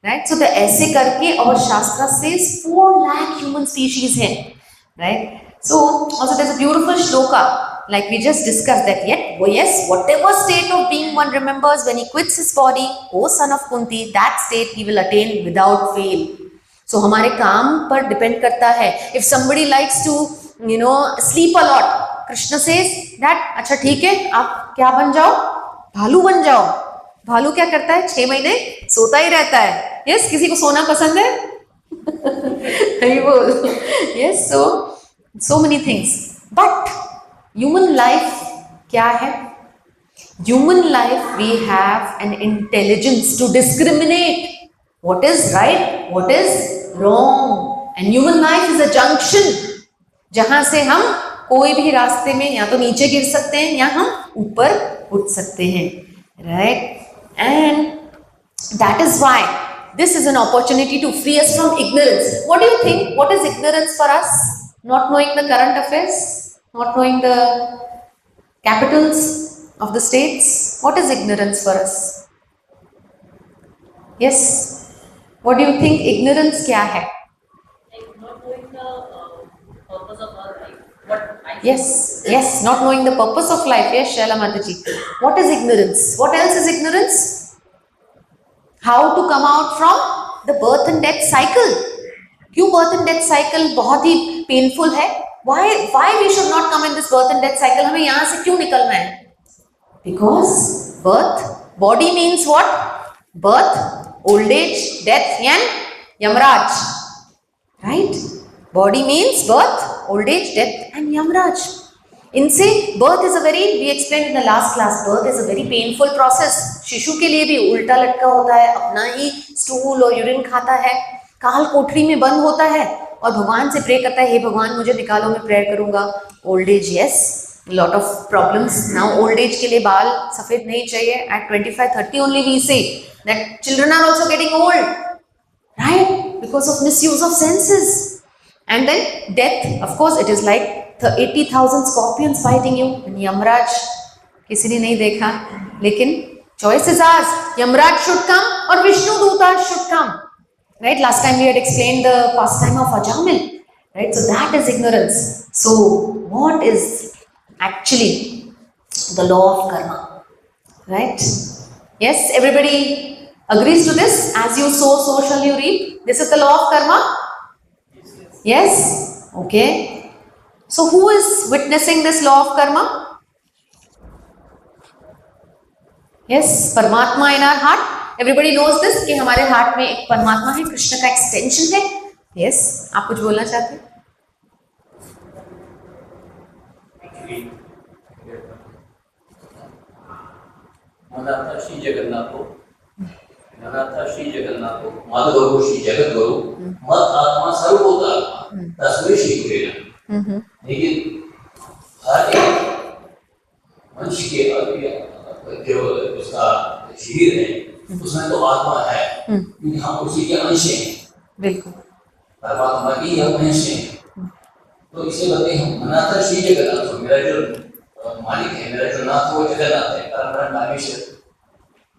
right? So the ऐसे करके our Shastra says 4 lakh human species हैं, right? So also there's a beautiful shloka, like we just discussed that yet, oh yes, whatever state of being one remembers when he quits his body, O son of Kunti, that state he will attain without fail. So हमारे काम पर depend करता है. If somebody likes to sleep a lot, Krishna says that अच्छा ठीक है, आप क्या बन जाओ, भालू बन जाओ. भालू क्या करता है, 6 महीने सोता ही रहता है. Yes, किसी को सोना पसंद है? नहीं बोल. Yes, so many things. But human life क्या है? Human life, we have an intelligence to discriminate what is right, what is wrong. And human life is a junction, जहां से हम कोई भी रास्ते में या तो नीचे गिर सकते हैं या हम ऊपर उठ सकते हैं, right? And that is why this is an opportunity to free us from ignorance. What do you think? What is ignorance for us? Not knowing the current affairs, not knowing the capitals of the states. What is ignorance for us? Yes. What do you think ignorance क्या है?
Like not knowing the purpose of our life. What I
Yes, not knowing the purpose of life. Yes, Shaila Mataji. What is ignorance? What else is ignorance? How to come out from the birth and death cycle. क्यों birth and death cycle बहुत ही painful है? Why we should not come in this birth and death cycle? हमें यहाँ से क्यों निकलना है? Because birth, body means what? Birth, old age, death and Yamraj, right? Body means birth, old age, death and Yamraj. इनसे birth is a very, we explained in the last class, birth is a very painful process. शिशु के लिए भी उल्टा लटका होता है, अपना ही स्टूल और यूरिन खाता है, काल कोठरी में बंद होता है और भगवान से प्रे करता है, हे भगवान मुझे निकालो, मैं प्रेयर करूंगा. Old age, yes, lot of problems. Now old age के लिए बाल सफेद नहीं चाहिए. At 25-30 only we say that children are also getting old, right? Because of misuse of senses. And then death, of course, it is like 80,000 scorpions fighting you. And Yamraj, किसी ने नहीं देखा, लेकिन choice is ours. Yamraj should come or Vishnu Dutas should come, right? Last time we had explained the pastime of Ajamil, right? So that is ignorance. So what is actually the law of karma, right? Yes, everybody agrees to this. As you sow, so shall you reap. This is the law of karma. Yes, okay. So who is witnessing this law of karma? Yes, Paramatma in our heart. Everybody knows this कि हमारे heart में एक परमात्मा है, कृष्ण का extension है. Yes, आप कुछ बोलना चाहते हैं?
मनाथा श्री जगन्नाथ को मद गुरु श्री जगत गुरु मत आत्मा सर्वभूत आत्मा तस्मै श्री गुरु. लेकिन हर एक मनुष्य के जो उसका शरीर है उसमें तो आत्मा है, क्योंकि हम उसी के अंश हैं.
बिल्कुल,
परमात्मा की हम अंश हैं. तो इसे बताइए हम मनाथा श्री जगन्नाथ को, मेरा जो मालिक है, मेरा जो नाथ वो जगन्नाथ है, परम परमेश्वर.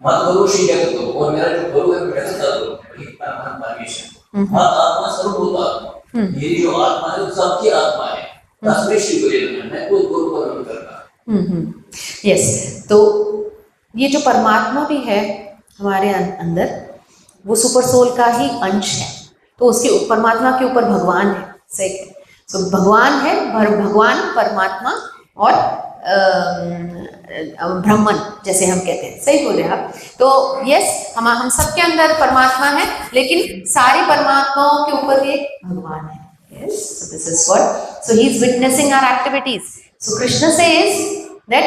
मत गुरु श्री जगत गुरु, और मेरा जो गुरु है वो जगत का गुरु, परम परमेश्वर. मत आत्मा सर्वभूत आत्मा, मेरी जो आत्मा है वो सबकी आत्मा है. तस्मै श्री गुरु, मैं कोई गुरु को नहीं करता.
यस. तो ये जो परमात्मा भी है हमारे अंदर, वो सुपर सोल का ही अंश है. तो उसके परमात्मा के ऊपर भगवान है. सही है. तो भगवान है, भगवान परमात्मा और ब्रह्मन जैसे हम कहते हैं. सही बोल रहे हैं आप. तो यस, हम सबके अंदर परमात्मा है, लेकिन सारी परमात्माओं के ऊपर भी एक भगवान है. Yes, so this is what. So he is witnessing our activities. So Krishna says that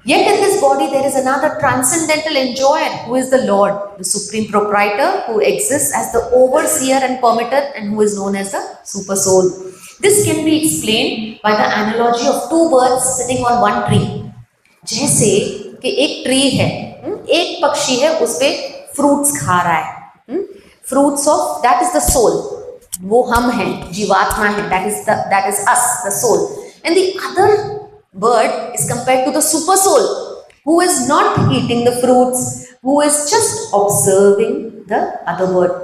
yet in this body there is another transcendental enjoyer who is the Lord, the supreme proprietor, who exists as the overseer and permitter, and who is known as the super soul. This can be explained by the analogy of two birds sitting on one tree. जैसे कि एक tree है, एक पक्षी है, उस पे fruits खा रहा है. Fruits of, that is the soul. वो हम हैं, जीवात्मा है, that is us, the soul. And the other bird is compared to the super soul, who is not eating the fruits, who is just observing the other bird.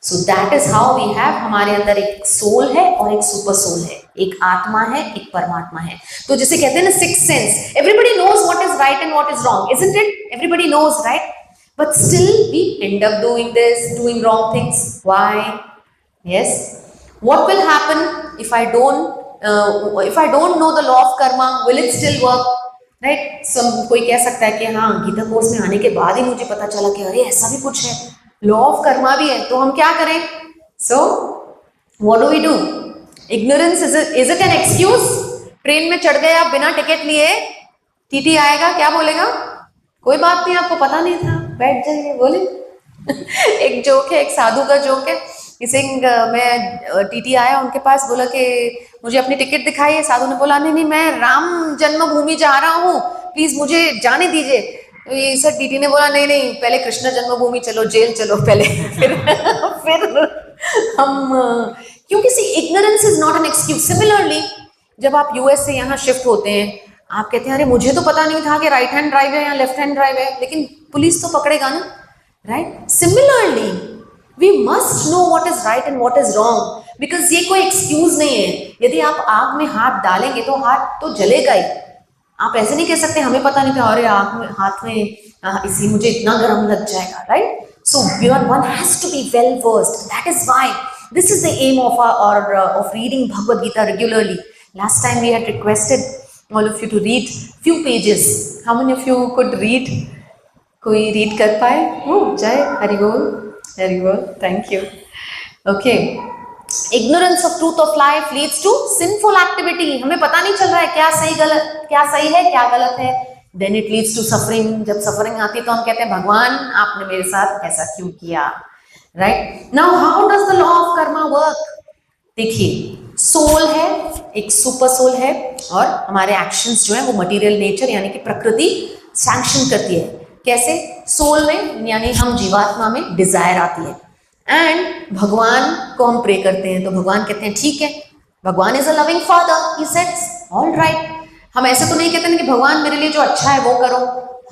So that is how we have, हमारे अंदर एक soul है और एक super soul है, एक आत्मा है, एक परमात्मा है. तो जिसे कहते हैं ना six sense, everybody knows what is right and what is wrong, isn't it? Everybody knows, right? But still we end up doing this, doing wrong things. Why? Yes. What will happen if I don't know the law of karma? Will it still work? Right? कोई कह सकता है कि हाँ, Gita course में आने के बाद ही मुझे पता चला कि अरे ऐसा भी कुछ है, लॉ ऑफ कर्मा भी है, तो हम क्या करें? So what do we do? Ignorance is it an excuse? Train में चढ़ गए आप बिना टिकट लिए, टीटी आएगा क्या बोलेगा? कोई बात नहीं, आपको पता नहीं था, बैठ जाइए, बोले. एक जोक है, एक साधु का जोक है. मैं टीटी आया उनके पास, बोला कि मुझे अपनी टिकट दिखाइए. साधु ने बोला नहीं, मैं राम जन्मभूमि जा रहा हूँ, प्लीज मुझे जाने दीजिए. तो ये सर टीटी ने बोला नहीं, पहले कृष्ण जन्मभूमि चलो, जेल चलो पहले, फिर हम, क्योंकि ignorance is not an excuse. Similarly जब आप यूएस से यहाँ शिफ्ट होते हैं, आप कहते हैं अरे मुझे तो पता नहीं था कि राइट हैंड ड्राइव है या लेफ्ट हैंड ड्राइव है, लेकिन पुलिस तो पकड़ेगा ना, right? Similarly we must know what is right and what is wrong, because ये कोई एक्सक्यूज नहीं है. यदि आप आग में हाथ डालेंगे तो हाथ तो जलेगा ही. आप ऐसे नहीं कह सकते हमें पता नहीं था, अरे आग में हाथ में इसी मुझे इतना गर्म लग जाएगा, right? So one has to be well versed. That is why this is the aim of reading Bhagavad Gita regularly. Last time we had requested all of you to read few pages. How many of you could read? कोई read कर पाए? जय हरि बोल, हरि बोल. Thank you. Okay. Ignorance of truth of life leads to sinful activity. हमें पता नहीं चल रहा है क्या सही है क्या गलत है. Then it leads to suffering. जब suffering आती है तो हम कहते हैं भगवान आपने मेरे साथ ऐसा क्यों किया, right? Now how does the law of karma work? देखिए, सोल है, एक सुपर सोल है, और हमारे एक्शंस जो है वो मटेरियल नेचर यानी कि प्रकृति सैंक्शन करती है. कैसे? सोल में यानी हम जीवात्मा में डिजायर आती है, एंड भगवान को हम प्रे करते हैं, तो भगवान कहते हैं ठीक है, भगवान is a loving father, he सेड्स ऑल राइट. हम ऐसे तो नहीं कहते ना कि भगवान मेरे लिए जो अच्छा है वो करो.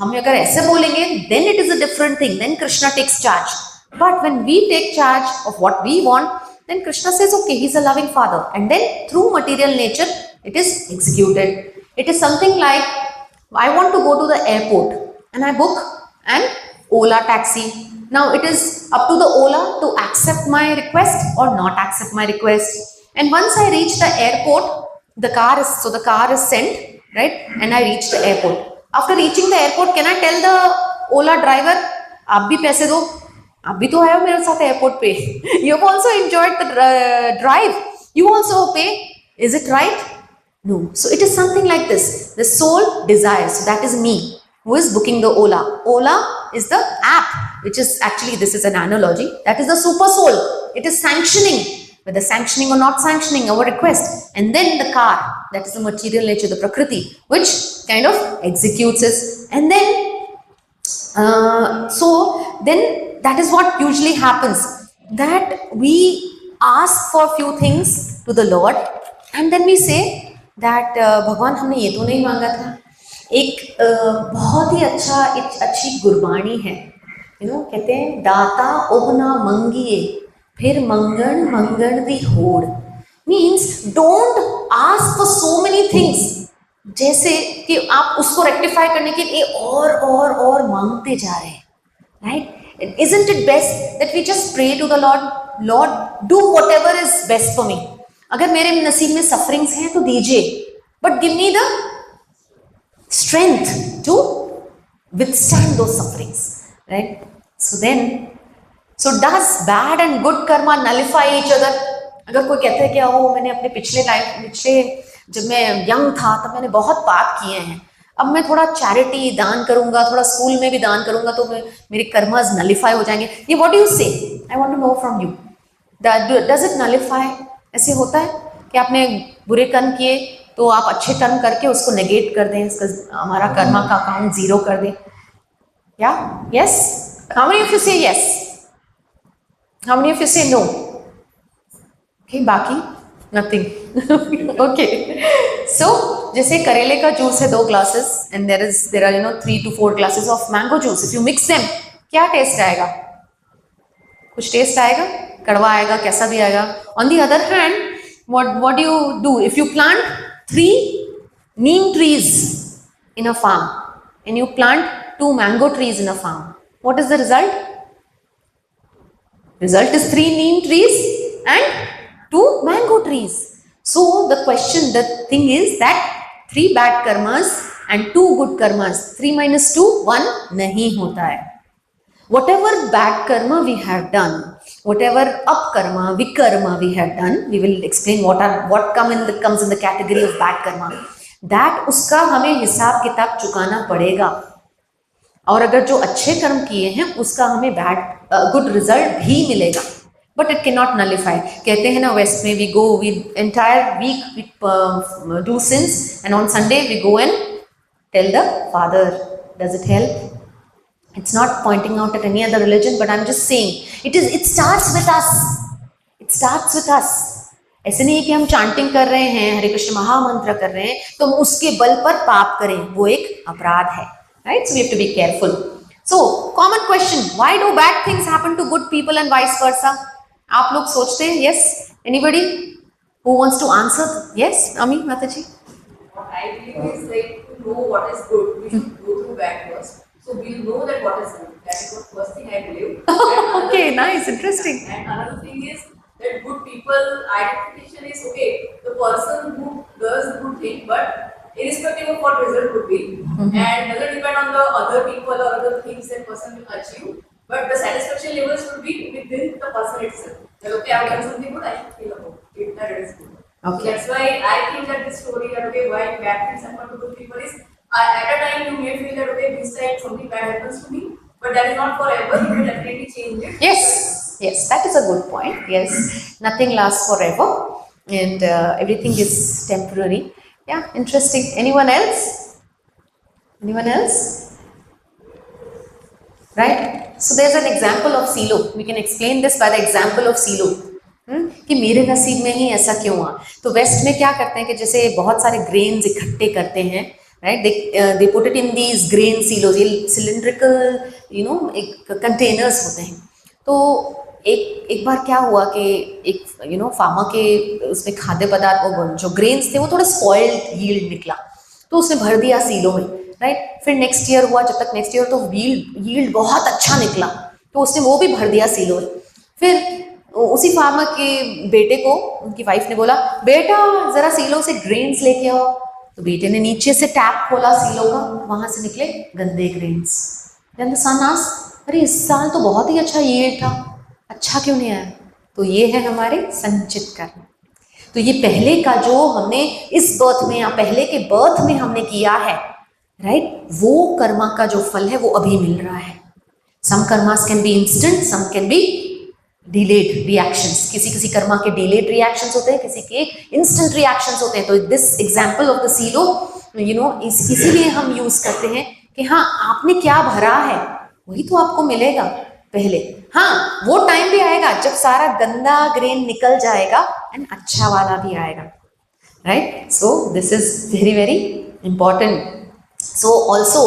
हम अगर ऐसे बोलेंगे then it is a different thing, then Krishna takes charge. But when we take charge of what we want, then Krishna says okay, he's a loving father, and then through material nature it is executed. It is something like I want to go to the airport and I book an Ola taxi. Now it is up to the Ola to accept my request or not accept my request. And once I reach the airport, the car is sent, right? And I reach the airport. After reaching the airport, can I tell the Ola driver, आप भी पैसे दो, आप भी तो आए हो मेरे साथ एयरपोर्ट पे, you have also enjoyed the drive, you also pay, is it right? No. So it is something like this. The soul desires, so that is me who is booking the Ola. Ola is the app, which is actually, this is an analogy, that is the super soul. It is sanctioning, whether sanctioning or not sanctioning our request. And then the car, that is the material nature, the prakriti, which kind of executes us. And then then that is what usually happens, that we ask for few things to the Lord and then we say that भगवान हमने ये तो नहीं मांगा था. एक बहुत ही अच्छी गुरबाणी है, कहते हैं दाता ओहना मंगिए फिर मंगण दी होड़. Means don't ask for so many things, जैसे कि आप उसको रेक्टिफाई करने के लिए और मांगते जा रहे हैं, right? Isn't it best that we just pray to the Lord, Lord, do whatever is best for me. अगर मेरे नसीब में sufferings हैं तो दीजिए, but give me the strength to withstand those sufferings, right? So does bad and good karma nullify each other? अगर कोई कहता है कि मैंने अपने पिछले जब मैं यंग था तब मैंने बहुत पाप किए हैं, अब मैं थोड़ा चैरिटी दान करूंगा, थोड़ा स्कूल में भी दान करूंगा तो मेरे कर्मास नलिफाई हो जाएंगे. ये what do you say? I want to know from you, does it nullify? ऐसे होता है कि आपने बुरे कर्म किए तो आप अच्छे कर्म करके उसको नेगेट कर दें, इसका हमारा कर्मा का अकाउंट 0 कर दें. या yes? How many of you say yes? How many of you say no? Okay, बाकी नथिंग. ओके, सो जैसे करेले का जूस है 2 glasses and there are 3 to 4 glasses of mango juice. If you mix them, क्या taste आएगा? कुछ taste आएगा, कड़वा आएगा, कैसा भी आएगा. On the other hand, what do you do if you plant 3 neem trees in a farm and you plant 2 mango trees in a farm? What is the result? Result is 3 neem trees and 2 mango trees. So the question, the thing is that 3 bad karmas and 2 good karmas, 3 minus 2 1 नहीं होता है. Whatever bad karma we have done, whatever upkarma, vikarma we have done, we will explain what comes in the category of bad karma. That उसका हमें हिसाब किताब चुकाना पड़ेगा. और अगर जो अच्छे कर्म किए हैं उसका हमें गुड रिजल्ट भी मिलेगा. But it can not nullify. कहते हैं ना वेस्ट में, we go with entire week we do sins and on Sunday we go and tell the father. Does it help? It's not pointing out at any other religion, but I'm just saying it starts with us. It starts with us. ऐसे नहीं कि हम chanting कर रहे हैं, हरे कृष्ण महामंत्र कर रहे हैं तो हम उसके बल पर पाप करें, वो एक अपराध है. Right? So we have to be careful. So common question: why do bad things happen to good people and vice versa? आप लोग सोचते हैं? Yes. Anybody who wants to answer? Yes, Ami Mataji.
What I believe is like to know what is good, we should go through bad first. So we'll know that what is good. That is the first thing I believe.
Okay, nice, interesting.
And another thing is that good people identification is okay. The person who does good thing, but irrespective of what result would be, and doesn't depend on the other people or other things that person will achieve. But the satisfaction level should be within the person itself. That okay, I have done something good, I should feel about it. That is good.
Okay.
So that's why I think that this story that okay, why bad things happen to good people is at a time you may feel that okay, this time something bad happens to me, but that is not forever. You will definitely change it.
Yes, that is a good point. Yes, nothing lasts forever, and everything is temporary. Yeah, interesting. Anyone else? Anyone else? Right? So there's an example of Silo. We can explain this by the example of Silo. कि मेरे नसीब में ही ऐसा क्यों हुआ. तो waste में क्या करते हैं कि जैसे बहुत सारे ग्रेन्स इकट्ठे करते हैं, right, they put it in these grain silos. ये सिलिंड्रिकल एक कंटेनर्स होते हैं. तो एक बार क्या हुआ कि एक फार्मर के उसमें खाद्य पदार्थ जो ग्रेन्स थे वो थोड़ा स्पॉइल्ड यील्ड निकला, तो उसने भर दिया सीलो में, राइट. फिर नेक्स्ट ईयर हुआ, जब तक नेक्स्ट ईयर तो यील्ड बहुत अच्छा निकला, तो उसने वो भी भर दिया सीलो में. फिर उसी फार्मर के बेटे को उनकी वाइफ ने बोला, बेटा जरा सीलो से ग्रेन्स लेके आओ. तो बेटे ने नीचे से टैप खोला सीलो का, वहां से निकले गंदे grains. Then the son asked, अरे इस साल तो बहुत ही अच्छा यील्ड था, अच्छा क्यों नहीं आया? तो ये है हमारे संचित कर्म. तो ये पहले का जो हमने इस बर्थ में या पहले के बर्थ में हमने किया है, राइट, वो कर्मा का जो फल है वो अभी मिल रहा है. Some karmas can be instant, some can be delayed reactions. किसी कर्मा के डिलेड रिएक्शंस होते हैं, किसी के इंस्टेंट रिएक्शंस होते हैं. तो this example of the silo इसीलिए हम यूज करते हैं कि हाँ, आपने क्या भरा है वही तो आपको मिलेगा पहले. हाँ, वो टाइम भी आएगा जब सारा गंदा ग्रेन निकल जाएगा एंड अच्छा वाला भी आएगा, right. So this is very very important. So also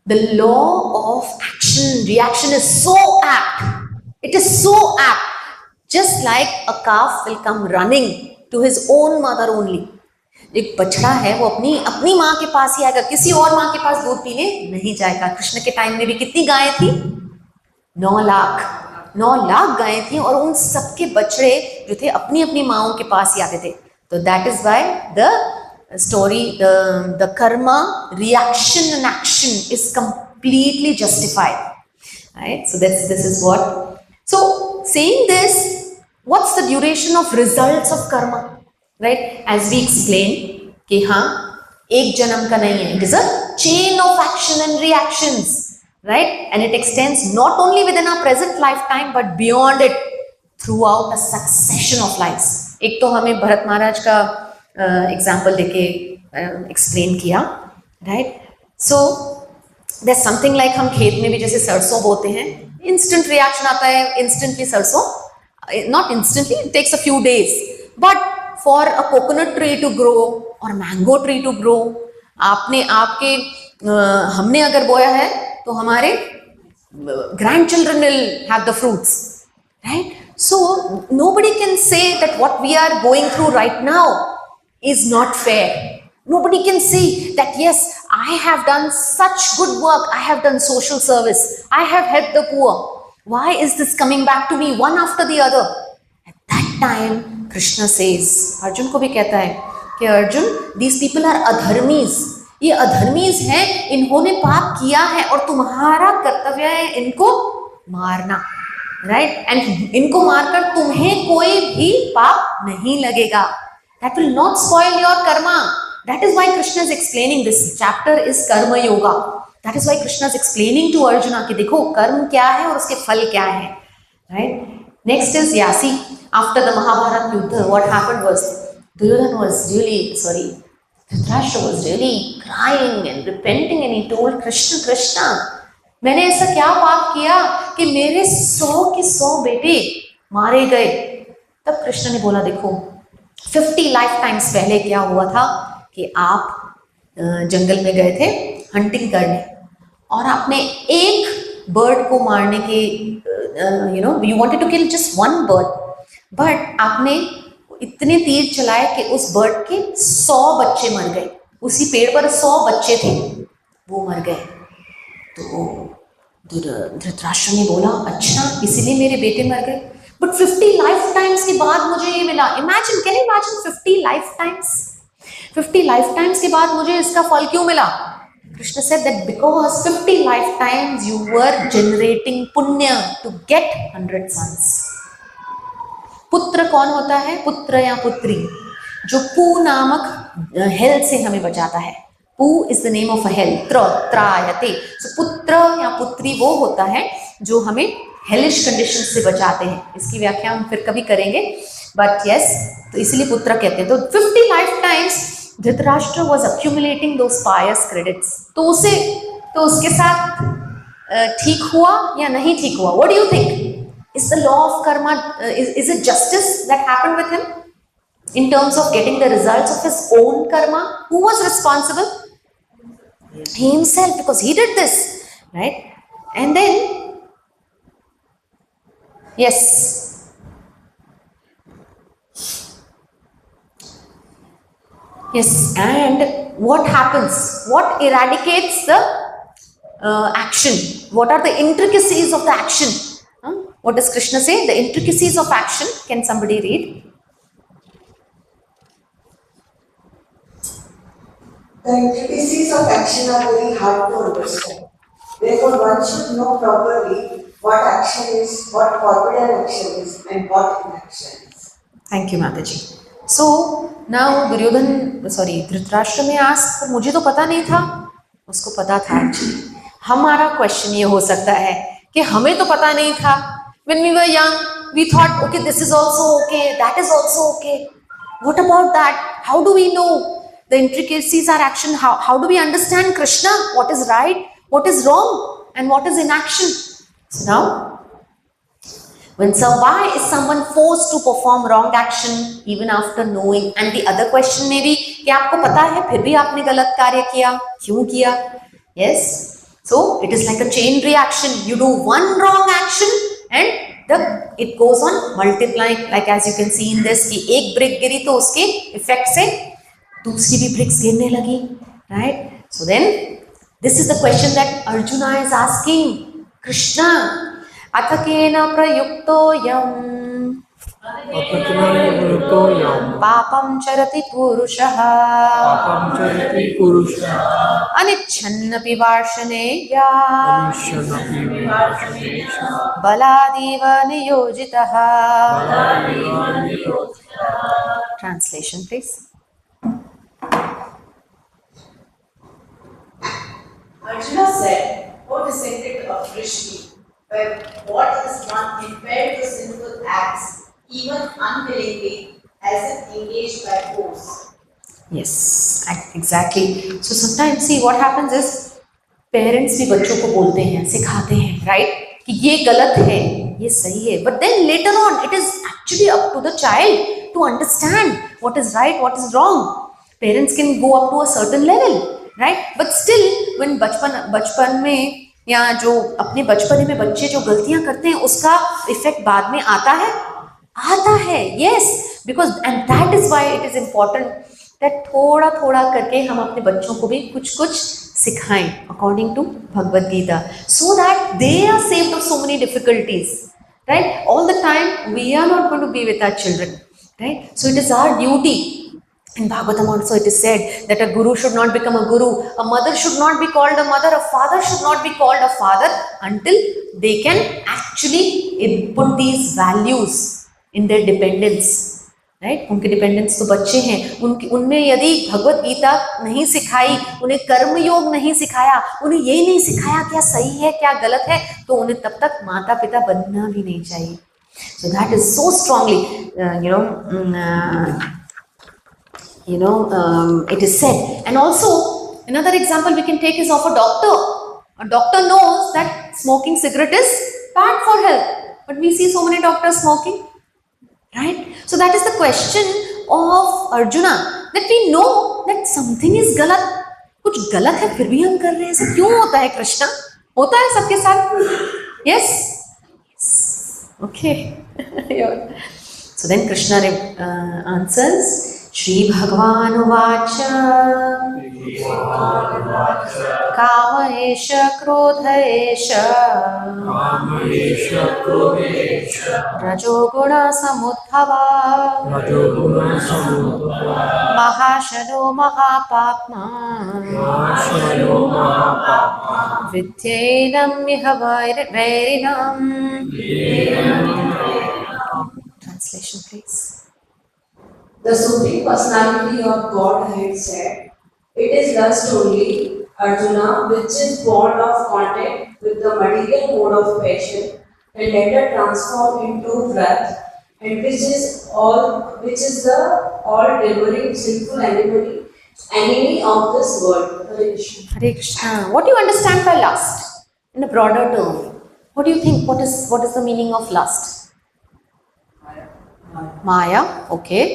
the law of action reaction is so apt. It is so apt. Just like a calf will come running to his own mother only. एक बछड़ा है वो अपनी माँ के पास ही आएगा, किसी और माँ के पास दूध पीने नहीं जाएगा. कृष्ण के टाइम में भी कितनी गायें थी? 9 लाख गायें थी, और उन सबके बछड़े जो थे अपनी अपनी माँओं के पास ही आते थे. तो that is why the story, the karma reaction and action is completely justified, right? So this is what. So saying this, what's the duration of results of karma, right? As we explained कि हाँ, एक जन्म का नहीं है. It is a chain of action and reactions, right? And it extends not only within our present lifetime but beyond it throughout a succession of lives. एक तो हमें भरत महाराज का एग्जाम्पल देके एक्सप्लेन किया, राइट. सो there's something like हम खेत में भी जैसे सरसों बोते हैं, इंस्टेंट रिएक्शन आता है, इंस्टेंटली सरसों not instantly, it takes a few days, but for a coconut tree to grow or mango tree to grow, हमने अगर बोया है तो हमारे grandchildren will have the fruits, right? So nobody can say that what we are going through right now is not fair. Nobody can say that yes, I have done such good work, I have done social service, I have helped the poor. Why is this coming back to me one after the other? At that time, Krishna says, Arjun को भी कहता है कि Arjun, these people are अधर्मीज, ये अधर्मीज हैं, इन्होंने पाप किया है और तुम्हारा कर्तव्य है इनको मारना, right? And इनको मारकर तुम्हें कोई भी पाप नहीं लगेगा. That will not spoil your karma. That is why Krishna is explaining this chapter is Karma Yoga. That is why Krishna is explaining to Arjuna कि देखो कर्म क्या है और उसके फल क्या है, right? Next is Yasi. After the Mahabharata Yuddha, what happened was Duryodhana was Dhritarashtra was really crying and repenting, and he told Krishna, Krishna, मैंने ऐसा क्या पाप किया कि मेरे 100 के 100 बेटे मारे गए. तब कृष्ण ने बोला देखो 50 लाइफ टाइम्स पहले क्या हुआ था कि आप जंगल में गए थे हंटिंग करने और आपने एक बर्ड को मारने के you wanted to kill just one bird, but आपने इतने तीर चलाए कि उस बर्ड के 100 बच्चे मर गए. उसी पेड़ पर 100 बच्चे थे, वो मर गए. तो धृतराष्ट्र ने बोला अच्छा इसीलिए मेरे बेटे मर गए. बट 50 लाइफ टाइम्स के बाद मुझे ये मिला. Imagine, can you imagine 50 life times? 50 life times के बाद मुझे इसका फल क्यों मिला? Krishna said that because 50 lifetimes you were generating punya to get 100 sons. पुत्र कौन होता है? पुत्र या पुत्री जो पू नामक हेल से हमें बचाता है. Put is the name of a hell. त्रायते. सो पुत्र या पुत्री वो होता है जो हमें हेलिश कंडीशन से बचाते हैं. इसकी व्याख्या हम फिर कभी करेंगे, बट यस, तो इसलिए पुत्र कहते हैं. तो 50 lifetimes Dhritarashtra was accumulating those pious credits. तो उसके साथ ठीक हुआ या नहीं ठीक हुआ? What do you think? Is the law of karma, is it justice that happened with him in terms of getting the results of his own karma? Who was responsible? He himself, because he did this, right? And then yes, and what happens? What eradicates the action? What are the intricacies of the action? What does Krishna say? The intricacies of action. Can somebody read?
The intricacies of action are very hard to understand. Therefore, one should know properly what action is, what forbidden action is, and what inaction is.
Thank you, Mataji. So now Dhritarashtra ने asked, मुझे तो पता नहीं था, उसको पता था. हमारा क्वेश्चन ये हो सकता है कि हमें तो पता नहीं था. When we were young, we thought, okay, this is also okay, that is also okay. What about that? How do we know the intricacies are action? How do we understand Krishna? What is right, what is wrong, and what is inaction? So now, why is someone forced to perform wrong action even after knowing? And the other question may be कि आपको पता है फिर भी आपने गलत कार्य किया, क्यों किया? Yes, so it is like a chain reaction. You do one wrong action and it goes on multiplying, like as you can see in this कि एक ब्रिक गिरी तो उसके इफेक्ट से दूसरी भी ब्रिक्स गिरने लगी, right? So then this is the question that Arjuna is asking Krishna. अथकेन प्रयुक्तोऽयं पापं चरति पुरुषः अनिच्छन्नपि वार्ष्णेयात् Baladev नियोजितः. Translation, please.
Arjuna said, O descendant of Vrishni, what is one impelled to sinful acts, even unwillingly, as if engaged by force?
Yes, exactly. So sometimes see what happens is parents भी बच्चों को बोलते हैं, सिखाते हैं, right? कि ये गलत है, ये सही है, but then later on it is actually up to the child to understand what is right, what is wrong. Parents can go up to a certain level, right? But still when बचपन में या जो अपने बचपन में बच्चे जो गलतियां करते हैं उसका इफेक्ट बाद में आता है, yes, because and that is why it is important that थोड़ा थोड़ा करके हम अपने बच्चों को भी कुछ कुछ सिखाएं according to Bhagavad Gita, so that they are saved of so many difficulties, right? All the time we are not going to be with our children, right? So it is our duty. In Bhagavatam also it is said that a guru should not become a guru, a mother should not be called a mother, a father should not be called a father until they can actually put these values in their dependents, right? उनके dependents तो बच्चे हैं, उनमें यदि भगवत गीता नहीं सिखाई, उन्हें कर्म योग नहीं सिखाया, उन्हें यही नहीं सिखाया क्या सही है क्या गलत है, तो उन्हें तब तक माता पिता बनना भी नहीं चाहिए. So that is so strongly, it is said. And also another example we can take is of a doctor. A doctor knows that smoking cigarette is bad for health, but we see so many doctors smoking, right? So that is the question of Arjuna, that we know that something is galat, कुछ गलत है फिर भी हम कर रहे हैं, ऐसा क्यों होता है कृष्णा? होता है सबके साथ? Yes? Okay. So then Krishna answers, Shri Bhagavan Uvacha Kama Esha Krodha Esha Rajo Guna Samudbhava Mahashado Mahapapma Vidyenam Miha Vairinam. Translation please.
The Supreme Personality of Godhead said, "It is lust only, Arjuna, which is born of contact with the material mode of passion and later transformed into wrath, and which is the all-devouring sinful enemy of this world." Hare Krishna.
Hare Krishna. What do you understand by lust in a broader term? What do you think? What is the meaning of lust? Maya. Okay.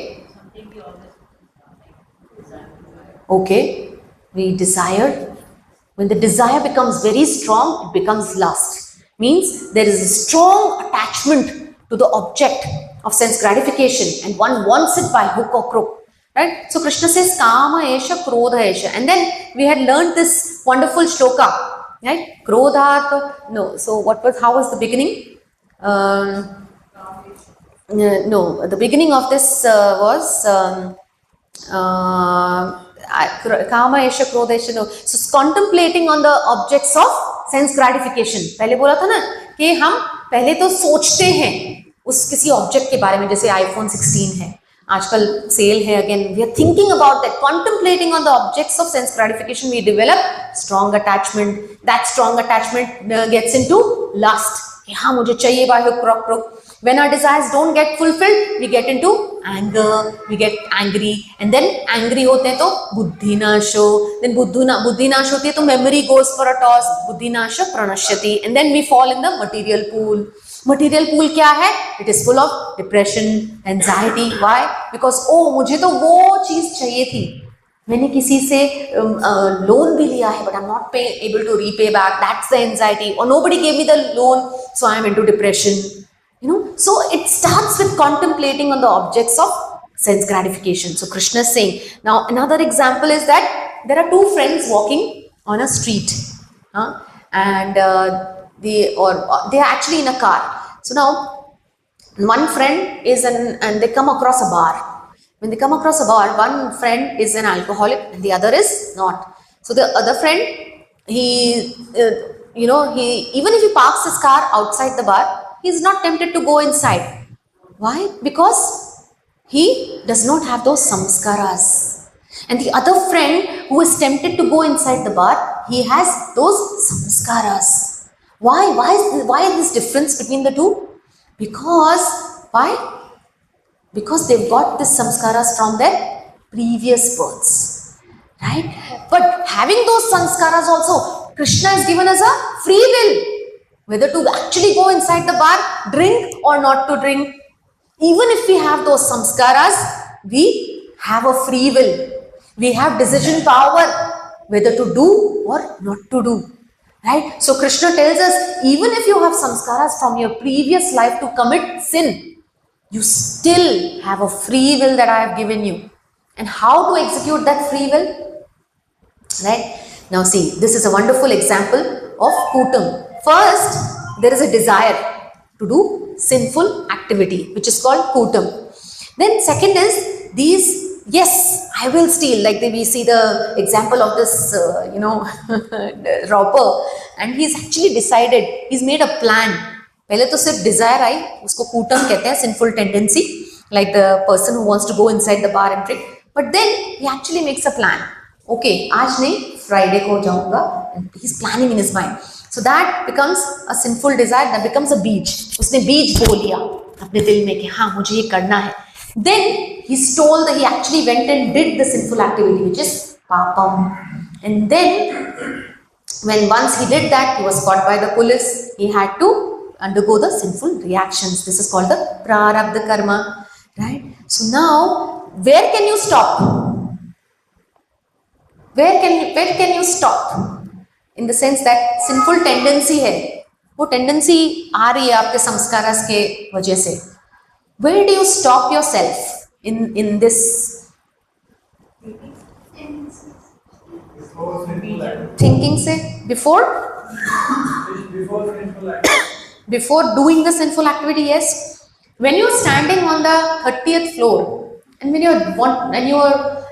Okay, we desire. When the desire becomes very strong, it becomes lust. Means there is a strong attachment to the object of sense gratification and one wants it by hook or crook. Right? So Krishna says, Kama Esha Krodha Esha. And then we had learned this wonderful shloka. Right? Krodha. No. So how was the beginning? No, the beginning of this was Kama Esha Krodha Esha. No. So contemplating on the objects of sense gratification. पहले बोला था ना कि हम पहले तो सोचते हैं उस किसी ऑब्जेक्ट के बारे में, जैसे iPhone 16 है, आजकल सेल है, again we are thinking about that, contemplating on the objects of sense gratification, we develop strong attachment. That strong attachment gets into lust, कि हाँ मुझे चाहिए by hook crook crook. When our desires don't get fulfilled, we get into anger, we get angry, and then angry होते हैं तो बुद्धि नाश हो, then बुद्धि नाश होती है तो memory goes for a toss, बुद्धि नाश प्रणश्यति, and then we fall in the material pool. Material pool क्या है? It is full of depression, anxiety. Why? Because मुझे तो वो चीज चाहिए थी, मैंने किसी से लोन भी लिया है, but I'm not able to repay back. That's the anxiety. Or nobody gave me the loan, so I'm into depression. So it starts with contemplating on the objects of sense gratification. So Krishna is saying. Now another example is that there are two friends walking on a street, and they are actually in a car. So now one friend is and they come across a bar. When they come across a bar, one friend is an alcoholic and the other is not. So the other friend, he even if he parks his car outside the bar, he is not tempted to go inside. Why? Because he does not have those samskaras. And the other friend who is tempted to go inside the bar, he has those samskaras. Why? Why is this difference between the two? Because, why? Because they've got this samskaras from their previous births. Right? But having those samskaras also, Krishna has given us a free will. Whether to actually go inside the bar drink or not to drink. Even if we have those samskaras, we have a free will. We have decision power whether to do or not to do. Right? So Krishna tells us, even if you have samskaras from your previous life to commit sin, you still have a free will that I have given you. And how to execute that free will? Right? Now see, this is a wonderful example of kutam. First, there is a desire to do sinful activity, which is called kutam. Then second is these, yes, I will steal. Like we see the example of this, robber, and he's actually decided, he's made a plan. पहले तो सिर्फ desire आई, उसको kutam कहते हैं, sinful tendency, like the person who wants to go inside the bar and drink. But then he actually makes a plan. Okay, आज नहीं, Friday को जाऊँगा, and he's planning in his mind. So that becomes a sinful desire, that becomes a बीज. उसने बीज बो लिया अपने दिल में कि हाँ मुझे ये करना है. Then he stole he actually went and did the sinful activity, which is papam. And then when once he did that, he was caught by the police. He had to undergo the sinful reactions. This is called the prarabdha karma, right? So now, where can you stop? Where can you stop? In the sense that sinful tendency है, वो tendency आ रही है आपके संस्कारास के वजह से. Where do you stop yourself in this thinking? Say before doing the sinful activity. Yes, when you're standing on the 30th floor and when you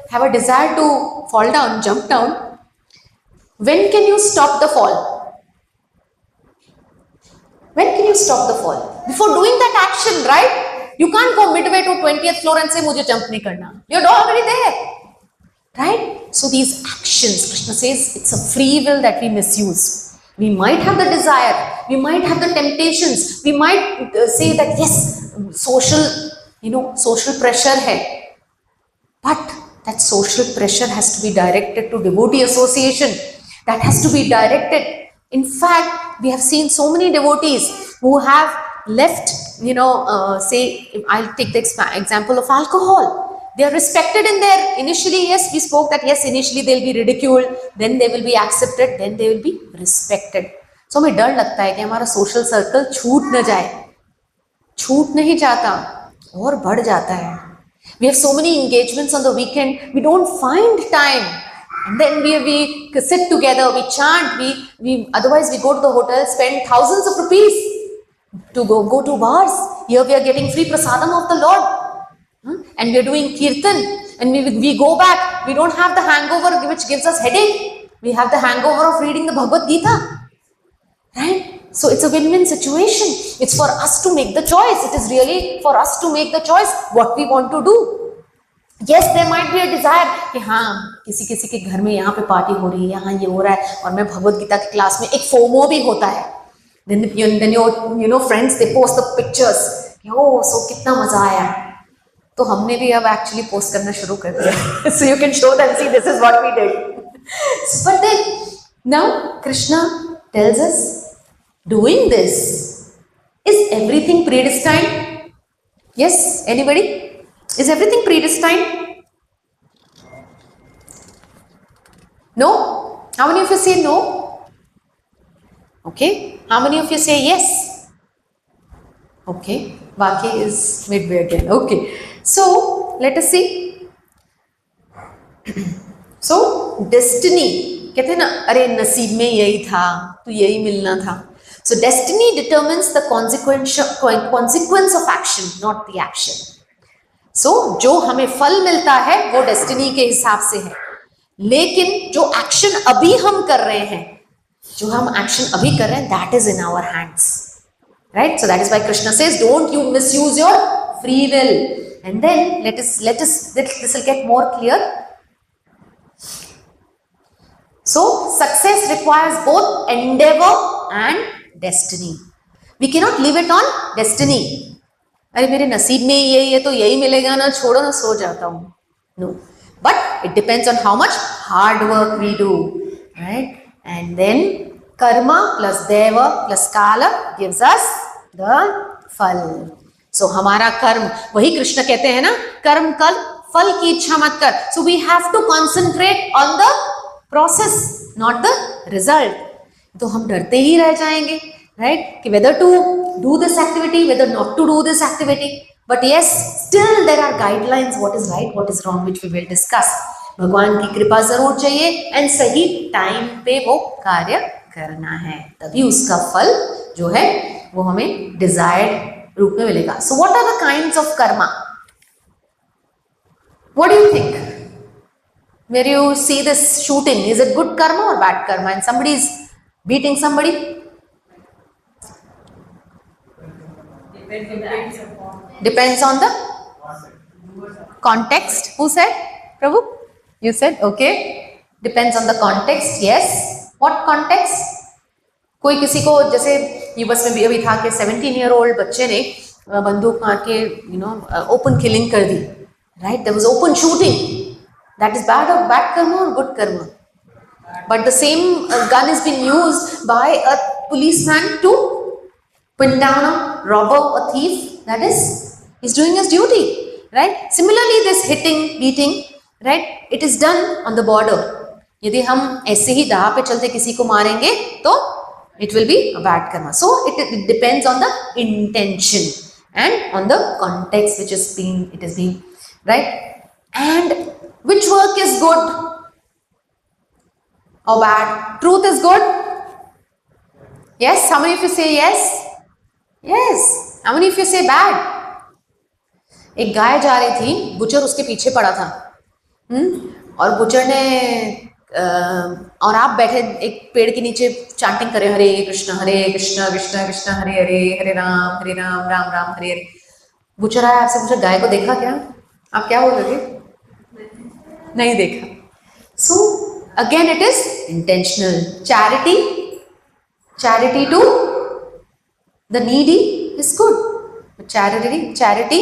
have a desire to fall down, jump down, when can you stop the fall? When can you stop the fall? Before doing that action, right? You can't go midway to 20th floor and say, "Mujhe jump nahi karna." You're already there, right? So these actions, Krishna says, it's a free will that we misuse. We might have the desire, we might have the temptations, we might say that yes, social pressure hai, but that social pressure has to be directed to devotee association. That has to be directed. In fact, we have seen so many devotees who have left, say, I'll take the example of alcohol. They are respected in their, initially, yes, we spoke that, yes, initially they'll be ridiculed, then they will be accepted, then they will be respected. So, हमें डर लगता है कि हमारा social circle छूट न जाए. छूट नहीं जाता और बढ़ जाता है. We have so many engagements on the weekend, we don't find time. And then we sit together, we chant, otherwise we go to the hotel, spend thousands of rupees to go to bars. Here we are getting free prasadam of the Lord. And we are doing kirtan. And we go back, we don't have the hangover which gives us headache. We have the hangover of reading the Bhagavad Gita. Right? So it's a win-win situation. It's for us to make the choice. It is really for us to make the choice what we want to do. Yes, there might be a desire कि हाँ किसी के घर में यहाँ पे party हो रही है, यहाँ ये हो रहा है और मैं भगवत गीता की क्लास में, एक FOMO भी होता है. Then your friends they post the pictures कि oh so कितना मजा आया. तो हमने भी अब actually post करना शुरू कर दिया. So you can show them, see this is what we did. But then now Krishna tells us, doing this, is everything predestined? Yes, anybody? Is everything predestined? No? How many of you say no? Okay. How many of you say yes? Okay. Vaki is midway again. Okay. So, let us see. So, destiny. कहते हैं ना, अरे नसीब में यही था, तो यही मिलना था. So, destiny determines the consequence of action, not the action. So, जो हमें फल मिलता है वो डेस्टिनी के हिसाब से है, लेकिन जो एक्शन अभी हम कर रहे हैं, that is in our hands, right? So that is why Krishna says, don't you misuse your free will. And then this will get more clear. So success requires both endeavor and destiny. We cannot leave it on destiny. अरे मेरे नसीब में यही है तो यही मिलेगा ना, छोड़ो ना, सो जाता हूँ. No, but it depends on how much hard work we do, right? And then karma plus deva plus kala gives us the फल। सो हमारा कर्म, वही कृष्ण कहते हैं ना, कर्म कर, फल की इच्छा मत कर। So we have to concentrate on the process, not the result. तो हम डरते ही रह जाएंगे, राइट, कि whether to do this activity, whether not to do this activity. But yes, still there are guidelines, what is right, what is wrong, which we will discuss. भगवान की कृपा जरूर चाहिए एंड सही टाइम पे वो कार्य करना है, तभी उसका फल जो है वो हमें डिजायर्ड रूप में मिलेगा। So what are the kinds of karma? What do you think? Where you see this shooting, is it good karma or bad karma? And somebody is beating somebody? Depends on the context. Who said? Prabhu? You said? Okay. Depends on the context. Yes. What context? कोई किसी को, जैसे US में भी अभी था कि 17-year-old बच्चे ने बंदूक मार के ओपन किलिंग कर दी, right? There was open shooting. That is bad karma or good karma? But the same gun is being used by a policeman to pin down a robber, a thief. That is, he's doing his duty, right? Similarly, this hitting, beating, right? It is done on the border. यदि हम ऐसे ही दाह पे चलते किसी को मारेंगे तो it will be a bad karma. So it depends on the intention and on the context which is being, right? And which work is good or bad? Truth is good? Yes? How many of you say yes? Yes. How many of you say bad? एक गाय जा रही थी, butcher उसके पीछे पड़ा था, और butcher ने और आप बैठे एक पेड़ के नीचे चांटिंग करे, हरे कृष्ण कृष्ण कृष्ण हरे हरे, हरे राम राम राम हरे हरे। बुचर आया, आपसे पूछा, गाय को देखा क्या? आप क्या बोलोगे? नहीं देखा। So again it is intentional. Charity to the needy is good. Charity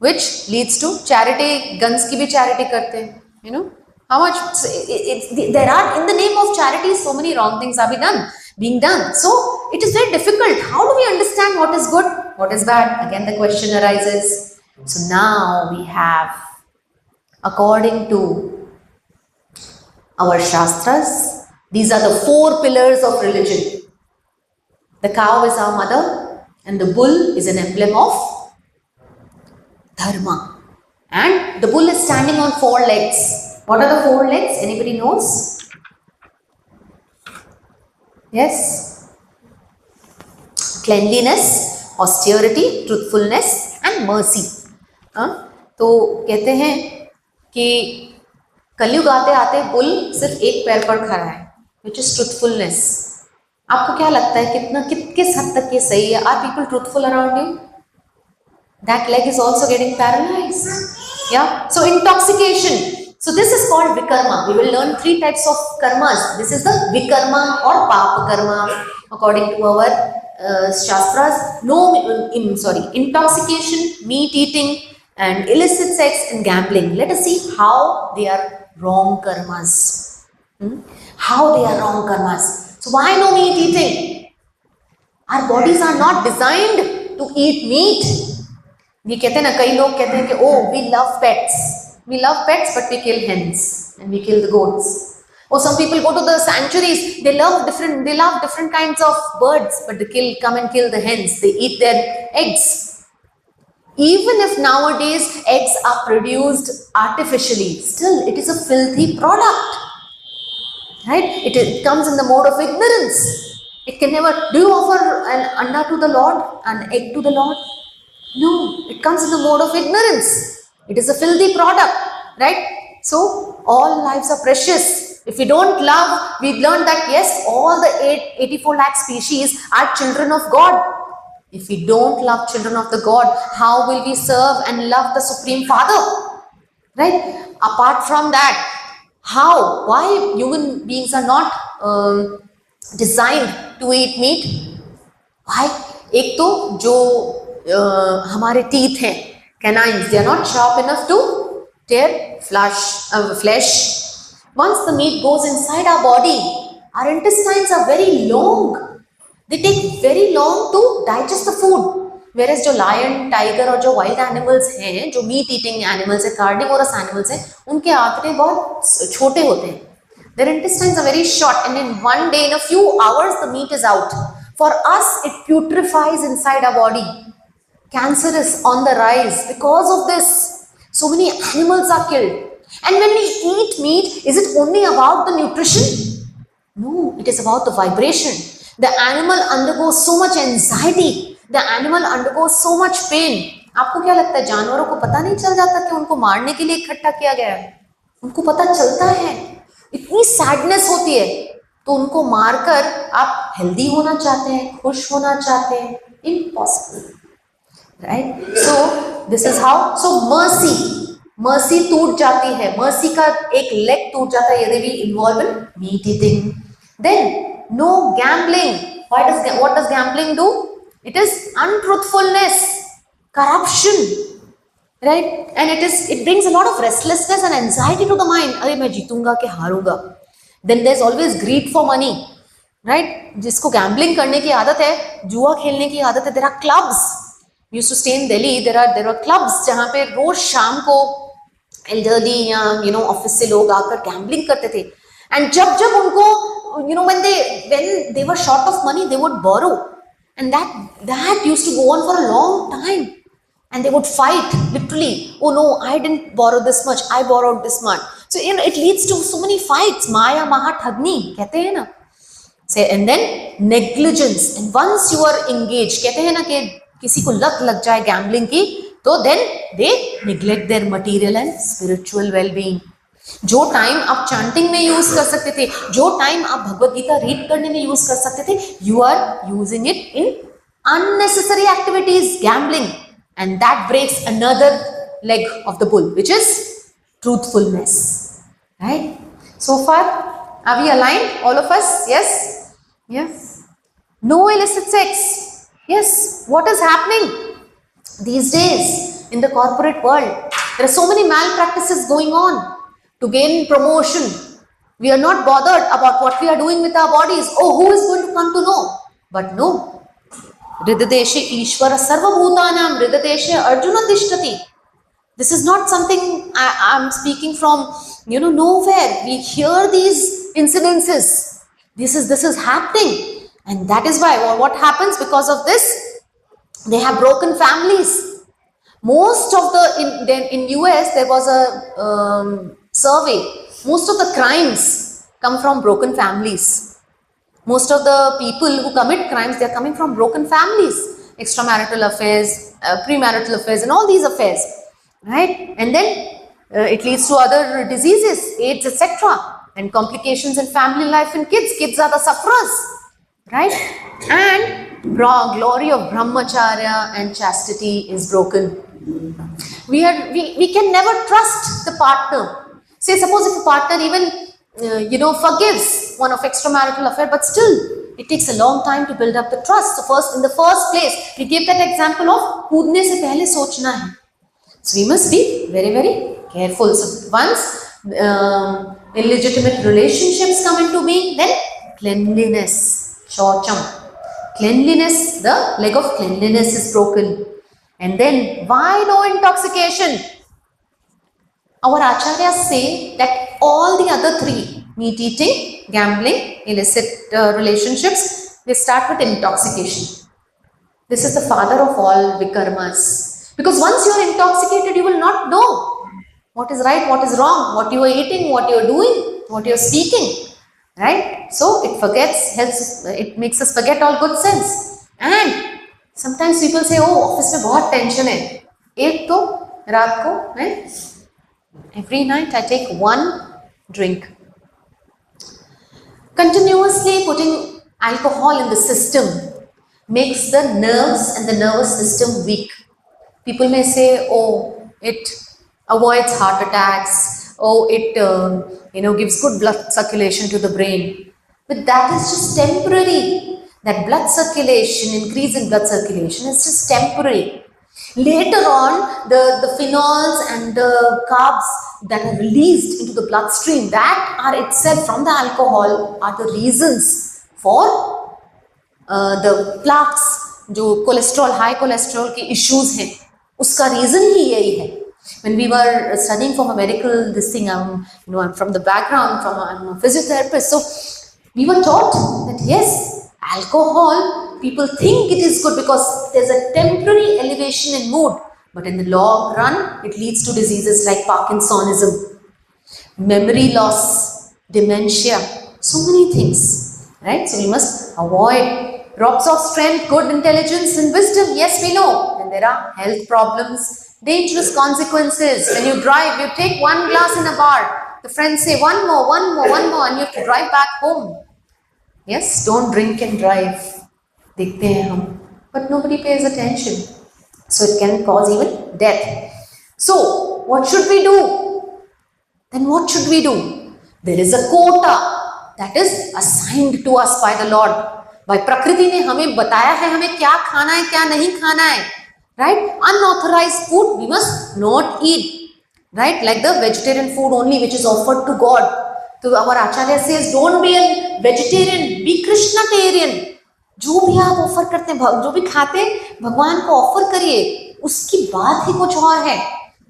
which leads to charity. Guns की भी चैरिटी करते हैं, you know how much there are in the name of charity so many wrong things are being done. So it is very difficult. How do we understand what is good, what is bad? Again the question arises. So now we have, according to our shastras, these are the 4 pillars of religion. The cow is our mother and the bull is an emblem of dharma, and the bull is standing on 4 legs. What are the 4 legs? Anybody knows? Yes? Cleanliness, austerity, truthfulness and mercy. तो कहते हैं कि कलयुग आते आते bull सिर्फ एक पैर पर खड़ा है, which is truthfulness. आपको क्या लगता है किस हद तक ये सही है? Are people truthful around you? That leg is also getting paralyzed. Yeah. So intoxication. So this is called vikarma. We will learn 3 types of karmas. This is the vikarma or papa karma according to our shastras. Intoxication, meat eating, and illicit sex and gambling. Let us see how they are wrong karmas. How they are wrong karmas. So why no meat eating? Our bodies are not designed to eat meat. ये कहते हैं ना, कई लोग कहते हैं कि oh we love pets but we kill hens and we kill the goats. Or some people go to the sanctuaries, they love different kinds of birds, but they come and kill the hens, they eat their eggs. Even if nowadays eggs are produced artificially, still it is a filthy product, right? It comes in the mode of ignorance. It can never. Do you offer an anda to the Lord, an egg to the Lord? No, it comes in the mode of ignorance. It is a filthy product, right? So all lives are precious. If we don't love, we've learned that yes, all the 84 lakh species are children of God. If we don't love children of the God, how will we serve and love the Supreme Father? Right? Apart from that, how? Why human beings are not designed to eat meat? Why? एक तो जो हमारे teeth हैं, canines, they are not sharp enough to tear flesh. Once the meat goes inside our body, our intestines are very long. They take very long to digest the food. whereas जो lion, tiger और जो wild animals हैं, जो meat eating animals है, carnivorous animals हैं, उनके आंतड़े बहुत छोटे होते हैं. Their intestines are very short, and in one day, in a few hours, the meat is out. For us, it putrefies inside our body. Cancer is on the rise because of this. So many animals are killed. And when we eat meat, is it only about the nutrition? No, it is about the vibration. The animal undergoes so much anxiety. The animal undergoes so much pain. आपको क्या लगता है जानवरों को पता नहीं चल जाता कि उनको मारने के लिए इकट्ठा किया गया है? उनको पता चलता है. इतनी सैडनेस होती है, तो उनको मारकर आप हेल्दी होना चाहते हैं, खुश होना चाहते हैं? Impossible, right? So this is how. So mercy टूट जाती है. मर्सी का एक लेग टूट जाता है यदि we involve in meat eating. Then no gambling. What does gambling do? It is untruthfulness, corruption, right? And it brings a lot of restlessness and anxiety to the mind. अरे मैं जीतूंगा कि हारूंगा. Then there's always greed for money, right? जिसको gambling करने की आदत है, जुआ खेलने की आदत है. There are clubs. We used to stay in Delhi. There are clubs जहाँ पे रोज शाम को elderly या ऑफिस से लोग आकर gambling करते थे. And जब उनको when they were short of money, they would borrow, and that used to go on for a long time. And they would fight, literally. Oh no, I didn't borrow this much, I borrowed this much. So it leads to so many fights. Maya Maha Thagni कहते हैं ना. And then negligence. And once you are engaged, कहते हैं ना कि किसी को लत लग जाए gambling की, तो then they neglect their material and spiritual well-being. जो टाइम आप चैंटिंग में यूज कर सकते थे, जो टाइम आप भगवत गीता रीड करने में यूज कर सकते थे, you are using it in unnecessary activities, gambling. And that breaks another leg of the bull, which is truthfulness, right? So far, are we aligned, all of us? Yes? Yes. No illicit sex. Yes. What is happening these days in the corporate world? There are so many malpractices going on to gain promotion. We are not bothered about what we are doing with our bodies. Oh, who is going to come to know? But no. Hridadeshe Ishvara Sarvabhutanam Hridadeshe Arjuna Tishtati. This is not something I'm speaking from nowhere. We hear these incidences. This is happening, and that is why what happens because of this? They have broken families. Most of in US there was a survey. Most of the crimes come from broken families. Most of the people who commit crimes, they are coming from broken families, extramarital affairs, premarital affairs, and all these affairs, right? And then it leads to other diseases, AIDS, etc., and complications in family life and kids. Kids are the sufferers, right? And glory of brahmacharya and chastity is broken. We can never trust the partner. Say, suppose if a partner even forgives one of extramarital affair, but still it takes a long time to build up the trust. So in the first place, we gave that example of कूदने से पहले सोचना है. So we must be very, very careful. So once illegitimate relationships come into being, then cleanliness, shaucham, cleanliness, the leg of cleanliness is broken. And then why no intoxication? Our acharyas say that all the other three, meat eating, gambling, illicit relationships, they start with intoxication. This is the father of all vikarmas. Because once you are intoxicated, you will not know what is right, what is wrong, what you are eating, what you are doing, what you are speaking, right? So it makes us forget all good sense. And sometimes people say, oh, office में बहुत tension है. एक तो रात को, right? Every night I take one drink. Continuously putting alcohol in the system makes the nerves and the nervous system weak. People may say, oh, it avoids heart attacks. Oh, it gives good blood circulation to the brain. But that is just temporary. That blood circulation, increase in blood circulation is just temporary. Later on, the phenols and the carbs that are released into the bloodstream, that are itself from the alcohol, are the reasons for the plaques जो cholesterol, high cholesterol के issues हैं, उसका reason ही यही है. When we were studying from a medical this thing, I'm from the background, I'm a physiotherapist, so we were taught that yes, alcohol, people think it is good because there's a temporary elevation in mood, but in the long run, it leads to diseases like Parkinsonism, memory loss, dementia, so many things, right? So we must avoid. Rocks of strength, good intelligence and wisdom, yes we know. And there are health problems, dangerous consequences. When you drive, you take one glass in a bar, the friends say one more, and you have to drive back home. Yes, don't drink and drive. Dekhte hain hum, but nobody pays attention. So it can cause even death. So what should we do? Then what should we do? There is a quota that is assigned to us by the Lord. भाई प्रकृति ने हमें बताया है हमें क्या खाना है क्या नहीं खाना है, right? Unauthorized food we must not eat, right? Like the vegetarian food only which is offered to God. तो our acharya says don't be an vegetarian, be Krishnatarian. जो भी आप ऑफर करते हैं, जो भी खाते हैं, भगवान को ऑफर करिए. उसकी बात ही कुछ और है.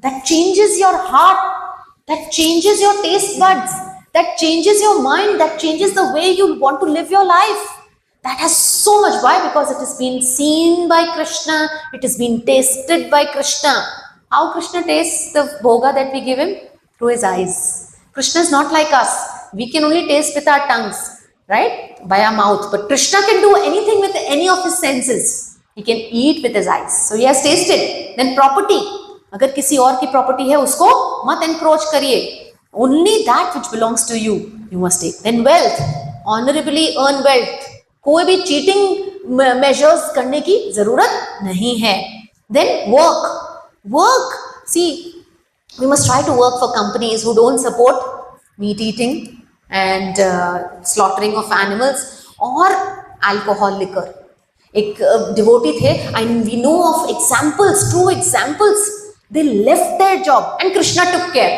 That changes your heart, that changes your taste buds, that changes your mind, that changes the way you want to live your life. That has so much. Why? Because it has been seen by Krishna, it has been tasted by Krishna. How Krishna tastes the bhoga that we give him? Through his eyes. Krishna is not like us. We can only taste with our tongues, right? By our mouth. But Krishna can do anything with any of his senses. He can eat with his eyes. So he has tasted. Then property. अगर किसी और की property है, उसको मत encroach करिए. Only that which belongs to you, you must take. Then wealth. Honorably earn wealth. कोई भी चीटिंग मेजर्स करने की जरूरत नहीं है. Then work, see we must try to work for companies who don't support meat eating and slaughtering of animals और alcohol, liquor. एक devotee थे, and we know of examples, true examples. They left their job and Krishna took care,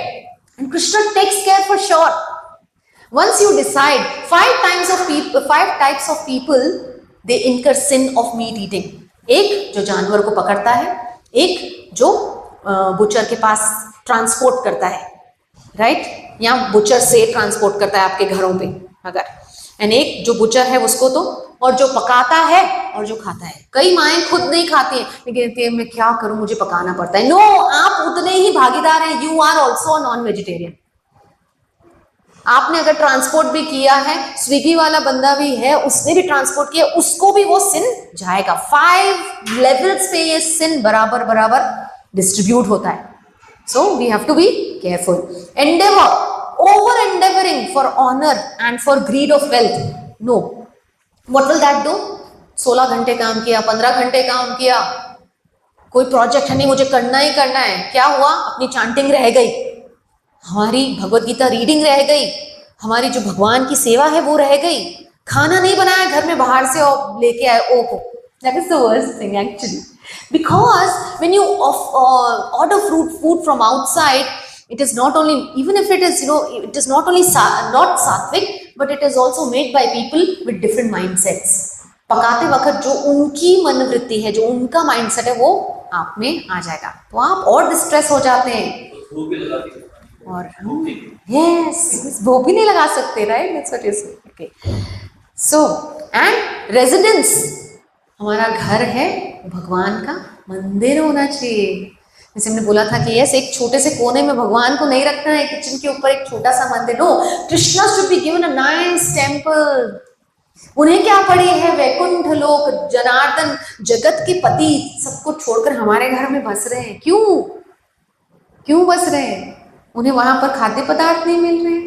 and Krishna takes care for sure. Once you decide, 5 types of people, they incur sin of meat eating. एक जो जानवर को पकड़ता है, एक जो butcher के पास transport करता है, राइट? या बुचर से ट्रांसपोर्ट करता है आपके घरों पे अगर, एंड एक जो बुचर है उसको तो, और जो पकाता है और जो खाता है. कई माएँ खुद नहीं खाती हैं, लेकिन मैं क्या करूं, मुझे पकाना पड़ता है. नो, आप उतने ही भागीदार हैं. You are also non vegetarian. आपने अगर ट्रांसपोर्ट भी किया है, स्विगी वाला बंदा भी है, उसने भी ट्रांसपोर्ट किया, उसको भी वो सिन जाएगा. 5 लेवल्स पे ये सिन बराबर बराबर डिस्ट्रीब्यूट होता है. So we have to be careful. Endeavour, over endeavouring for honour and for greed of wealth, no. What will that do? 16 घंटे काम किया, 15 घंटे काम किया, कोई प्रोजेक्ट है नहीं, मुझे करना ही करना है. क्या हुआ? अपनी चांटिंग रह गई, हमारी भगवत गीता रीडिंग रह गई, हमारी जो भगवान की सेवा है वो रह गई. खाना नहीं बनाया घर में, बाहर से और लेके आए. ओहो, that is the worst thing actually, because when you order food from outside, it is not only, even if it is, it is not only not sattvic, but it is also made by people with different mindsets. पकाते वक्त जो उनकी मनोवृत्ति है, जो उनका mindset है, वो आप में आ जाएगा, तो आप और डिस्ट्रेस हो जाते हैं. और यस, वो भी नहीं लगा सकते, right? That's what is. Okay, so and residence, हमारा घर है, भगवान का मंदिर होना चाहिए. जैसे हमने बोला था कि यस, एक छोटे से कोने में भगवान को नहीं रखना है, किचन के ऊपर एक छोटा सा मंदिर. No, Krishna should be given a nice temple. उन्हें क्या पड़ी है? वैकुंठ लोक, जनार्दन, जगत के पति, सबको छोड़कर हमारे घर में बस रहे हैं. क्यों बस रहे हैं? उन्हें वहां पर खाद्य पदार्थ नहीं मिल रहे.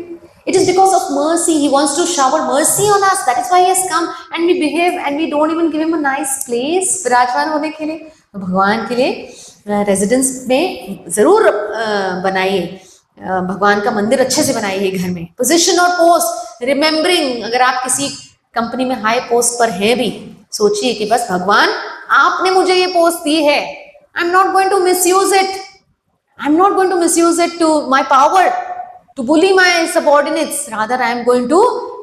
It is because of mercy. He wants to shower mercy on us. That is why he has come, and we behave and we don't even give him a nice place विराजमान होने के लिए. तो भगवान के लिए रेजिडेंस में जरूर बनाइए, भगवान का मंदिर अच्छे से बनाइए घर में. पोजीशन और पोस्ट, रिमेम्बरिंग, अगर आप किसी कंपनी में हाई पोस्ट पर हैं भी, सोचिए कि बस भगवान, आपने मुझे ये पोस्ट दी है, I am not going to misuse it. I'm not going to misuse it to my power, to bully my subordinates. Rather, I am going to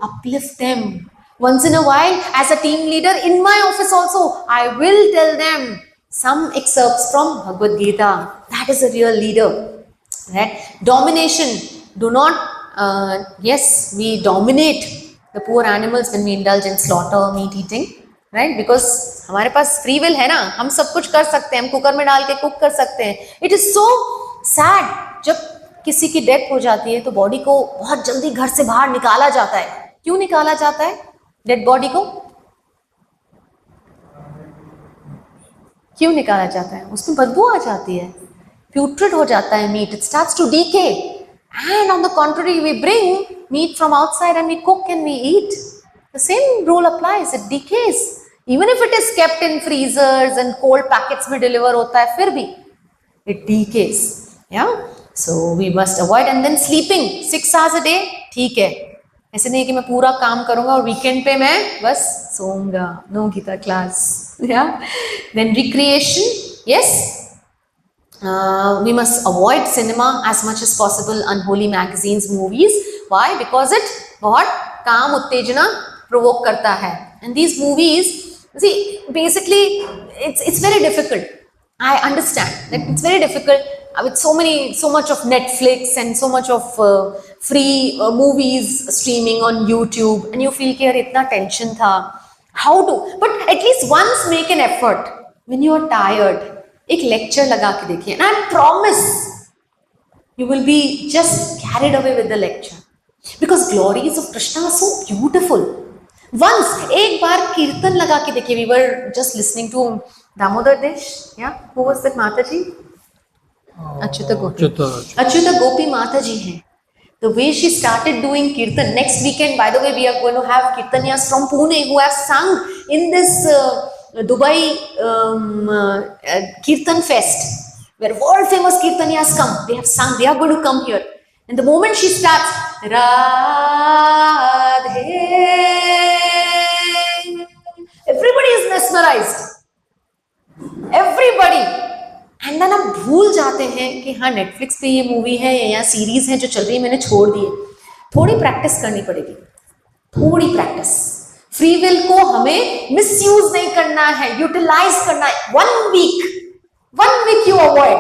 uplift them, Once in a while, as a team leader in my office also, I will tell them some excerpts from Bhagavad Gita. That is a real leader. Right? Domination. Do not, yes, we dominate the poor animals when we indulge in slaughter, meat eating. Right? Because हमारे पास free will है ना, हम सब कुछ कर सकते हैं, हम कुकर में डाल के कुक कर सकते हैं. It is so sad जब किसी की डेथ हो जाती है तो बॉडी को बहुत जल्दी घर से बाहर निकाला जाता है. क्यों निकाला जाता है डेड बॉडी को? क्यों निकाला जाता है? उसमें बदबू आ जाती है, प्यूट्रिड हो जाता है meat, it starts to decay. And on the contrary we bring meat from outside and we cook and we eat. The same rule applies, it decays. Even if it is kept in freezers and cold packets में deliver होता है, फिर भी it decays. या so we must avoid. And then sleeping 6 hours a day, ठीक है. ऐसे नहीं कि मैं पूरा काम करूंगा और वीकेंड पे मैं बस सोऊंगा. No Gita class. Yeah then recreation. Yes, we must avoid cinema as much as possible, unholy magazines, movies. Why? Because it बहुत काम उत्तेजना provoke करता है. And these movies, see, basically it's very difficult. I understand that it's very difficult with so much of Netflix and so much of free movies streaming on YouTube, and you feel कि यार इतना tension था. How to? But at least once make an effort when you are tired. एक lecture लगा के देखिए, and I promise you will be just carried away with the lecture, because glories of Krishna are so beautiful. Once, एक बार कीर्तन लगा के देखिए. We were just listening to Damodar Desh. Yeah, who was that Mataji? Achyuta Gopi Mataji है. The way she started doing kirtan. Next weekend, by the way, we are going to have kirtanyas from Pune who have sung in this Dubai Kirtan Fest, where world famous kirtanyas come. They have sung. They are going to come here. And the moment she starts, Radhe, everybody is mesmerized. Everybody. And then आप भूल जाते हैं कि हाँ Netflix पे ये movie है या सीरीज है जो चल रही है, मैंने छोड़ दी है. थोड़ी प्रैक्टिस करनी पड़ेगी, थोड़ी प्रैक्टिस. फ्री विल को हमें मिसयूज नहीं करना है, यूटिलाइज करना है. 1 week you avoid,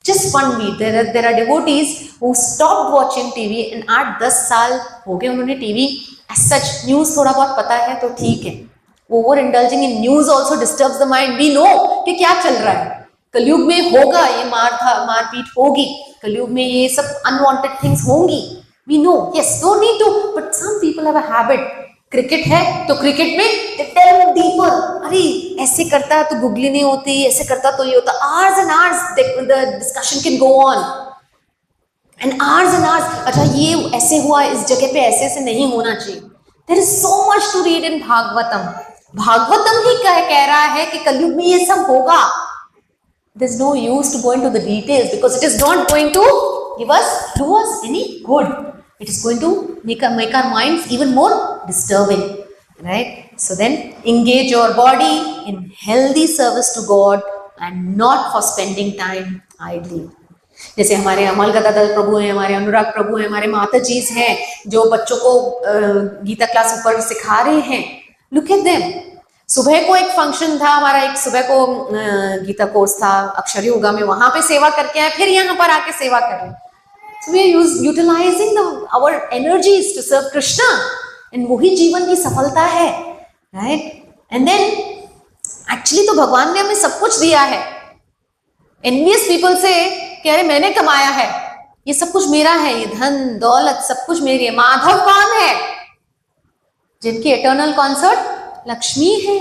just 1 week. There are devotees who stopped watching TV and 8-10 साल हो गए उन्होंने टीवी as such. न्यूज थोड़ा बहुत पता है तो ठीक है. Over indulging in news also disturbs the mind. We know कि क्या चल रहा है. कलयुग में होगा ये मारपीट होगी, कलयुग में ये सब अनवांटेड थिंग्स होंगी. We know, yes, don't need to. But some people have a habit. Cricket है तो क्रिकेट में दे टेल डीपर. अरे ऐसे करता तो गुगली नहीं होती, ऐसे करता तो ये होता. Hours and hours the discussion can go on and hours and hours. अच्छा ये ऐसे हुआ, इस जगह पे ऐसे ऐसे नहीं होना चाहिए. There is so much to read in Bhagavatam. Bhagavatam ही कह रहा है कि कलयुग में ये सब होगा. There's no use to go into the details, because it is not going to do us any good. It is going to make our minds even more disturbing, right? So then engage your body in healthy service to God and not for spending time idly. जैसे हमारे अमल गदाधर प्रभु हैं, हमारे अनुराग प्रभु हैं, हमारे माता जीज हैं जो बच्चों को गीता क्लास ऊपर सिखा रहे हैं. Look at them. सुबह को एक फंक्शन था हमारा, एक सुबह को गीता कोर्स था अक्षर योगा में, वहां पे सेवा करके आए, फिर यहाँ पर आके सेवा कर रहे. So we are utilizing our energies to serve Krishna, and वही जीवन की सफलता है, right? And then actually तो भगवान ने हमें सब कुछ दिया है. Envious people से कि अरे मैंने कमाया है, ये सब कुछ मेरा है, ये धन दौलत सब कुछ मेरी है. माधव कौन है? जिनकी एटर्नल कॉन्सर्ट लक्ष्मी है.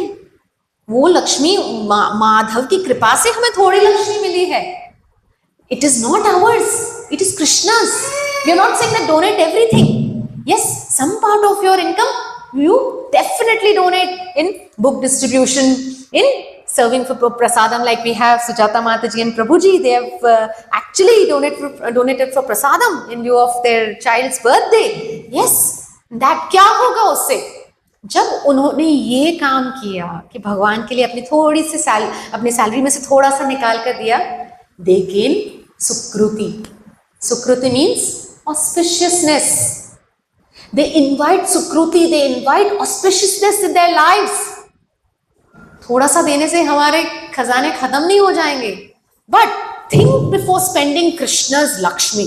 वो लक्ष्मी माधव की कृपा से हमें थोड़ी लक्ष्मी मिली है. It is not ours, it is Krishna's. We are not saying that donate everything. Yes, some part of your income you definitely donate in book distribution, in serving for prasadam, like we have Sujata Mataji and Prabhuji. They have actually donated for prasadam in lieu of their child's birthday. Yes, that क्या होगा उससे? जब उन्होंने ये काम किया कि भगवान के लिए अपनी थोड़ी सी अपनी सैलरी में से थोड़ा सा निकाल कर दिया, they gain Sukriti. Sukriti means auspiciousness. They invite Sukruti, they invite auspiciousness in their lives. थोड़ा सा देने से हमारे खजाने खत्म नहीं हो जाएंगे. But think before spending Krishna's Lakshmi.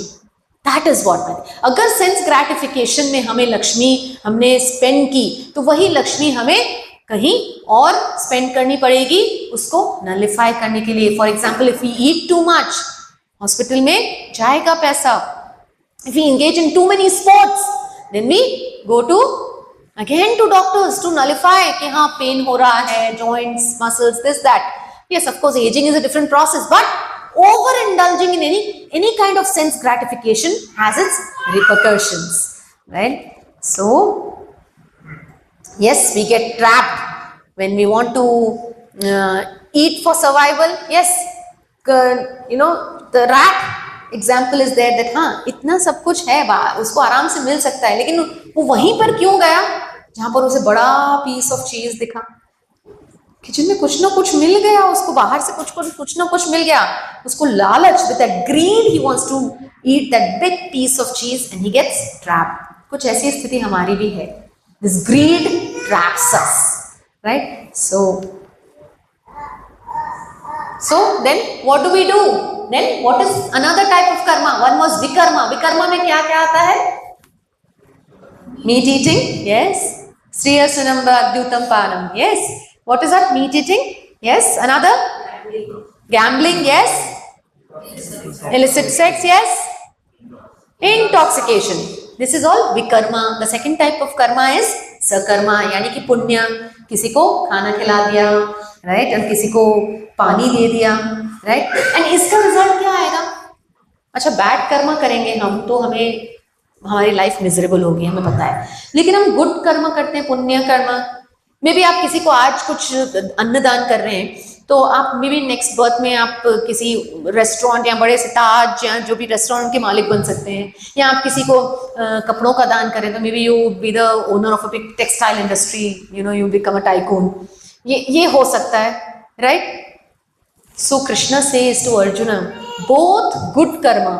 That is what matters. अगर सेंस ग्रेटिफिकेशन में हमें लक्ष्मी हमने स्पेंड की, तो वही लक्ष्मी हमें कहीं और स्पेंड करनी पड़ेगी उसको नलिफाई करने के लिए. For example, if we eat too much, hospital में जाएगा पैसा. If we engage in too many sports, then we go to again to doctors to nullify कि हाँ पेन हो रहा है, joints, muscles, this that. Yes, of course, aging is a different process, but overindulging in any kind of sense gratification has its repercussions, right? So yes, we get trapped when we want to eat for survival. Yes, the rat example is there that हाँ इतना सब कुछ है बाहर, उसको आराम से मिल सकता है, लेकिन वो वहीं पर क्यों गया जहां पर उसे बड़ा पीस ऑफ चीज दिखा. किचन में कुछ ना कुछ मिल गया उसको, बाहर से कुछ ना कुछ मिल गया उसको, लालच, with that greed he wants to eat that big piece of cheese and he gets trapped. कुछ ऐसी स्थिति हमारी भी है. This greed traps us, right? So then what do we do? Then what is another type of karma? One was vikarma. Vikarma में क्या क्या आता है? Meat eating, yes. Sriya Sunamba Abdyutam Panam, yes. What is that? Meat eating, yes. Another? Gambling, yes. Illicit sex, yes. Intoxication. This is all vikarma. The second type of karma is sakarma, यानी कि पुण्य. किसी को खाना खिला दिया, right? और किसी को पानी दे दिया, right? And इसका रिजल्ट क्या आएगा? अच्छा, बैड कर्मा करेंगे हम तो हमें हमारी लाइफ मिजरेबल होगी, हमें पता है. लेकिन हम गुड कर्म करते हैं, पुण्य कर्म. मे बी आप किसी को आज कुछ अन्नदान कर रहे हैं, तो आप मे बी नेक्स्ट बर्थ में आप किसी रेस्टोरेंट या बड़े से ताज या जो भी रेस्टोरेंट के मालिक बन सकते हैं, या आप किसी को कपड़ों का दान करें तो maybe you be the owner of a big textile industry, you become a tycoon. ये हो सकता है, right? So Krishna says to Arjuna, both good karma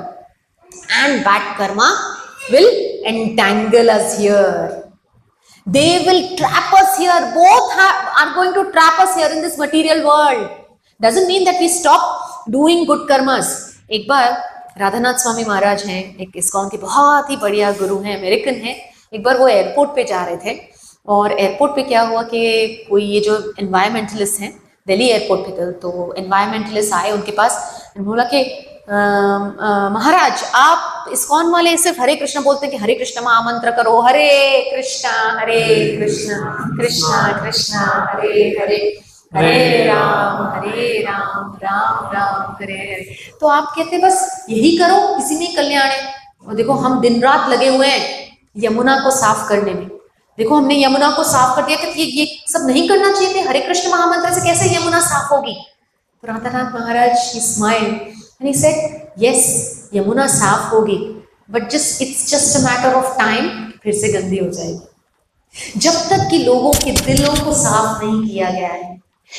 and bad karma will entangle us here. They will trap us here. Both are going to trap us here in this material world. Doesn't mean that we stop doing good karmas. एक बार राधानाथ स्वामी महाराज हैं, एक ISKCON के बहुत ही बढ़िया गुरु हैं, American हैं. एक बार वो एयरपोर्ट पे जा रहे थे और एयरपोर्ट पे क्या हुआ कि कोई ये जो एनवायरमेंटलिस्ट हैं, दिल्ली एयरपोर्ट पे, तो एनवायरमेंटलिस्ट आए उनके पास. बोला कि महाराज आप इस्कॉन वाले सिर्फ हरे कृष्णा बोलते हैं कि हरे कृष्णा महामंत्र करो, हरे कृष्णा कृष्णा कृष्णा हरे हरे, हरे राम राम राम हरे हरे. तो आप कहते बस यही करो, इसी में कल्याण है. और देखो हम दिन रात लगे हुए हैं यमुना को साफ करने में. देखो हमने यमुना को साफ कर दिया कि ये सब नहीं करना चाहिए थे. हरे कृष्ण महामंत्र से कैसे यमुना साफ होगी? तो राधानाथ महाराज he smiled and he said, yes, Yamuna साफ होगी, but it's just a matter of time, फिर से गंदी हो जाएगी. जब तक कि लोगों के दिलों को साफ नहीं किया गया है,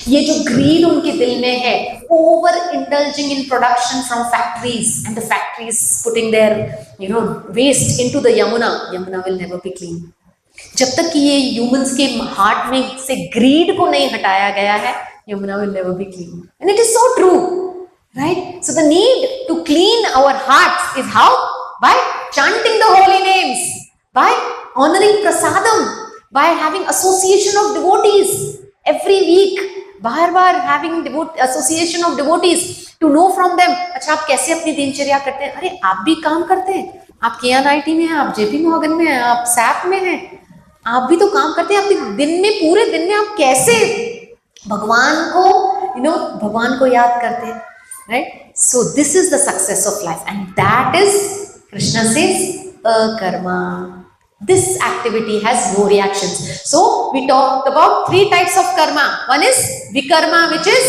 ये जो ग्रीड उनके दिल में है, over indulging in production from factories and the factories putting their waste into the Yamuna will never be clean. जब तक कि ये ह्यूमंस के हार्ट में से ग्रीड को नहीं हटाया गया है, Yamuna will never be clean. And it is so true, right? So the need to clean our hearts is how? By chanting the holy names, by honoring prasadam, by having association of devotees every week, bar having association of devotees to know from them. अच्छा, आप कैसे अपनी दिनचर्या करते हैं? अरे आप भी काम करते हैं, आप KNIT में हैं, आप JP Morgan में हैं, आप SAP में हैं, आप भी तो काम करते हैं. आप दिन में, पूरे दिन में आप कैसे भगवान को भगवान को याद करते हैं, right? So this is the success of life, and that is, Krishna says, karma. This activity has no reactions. So we talked about 3 types of karma. One is vikarma, which is,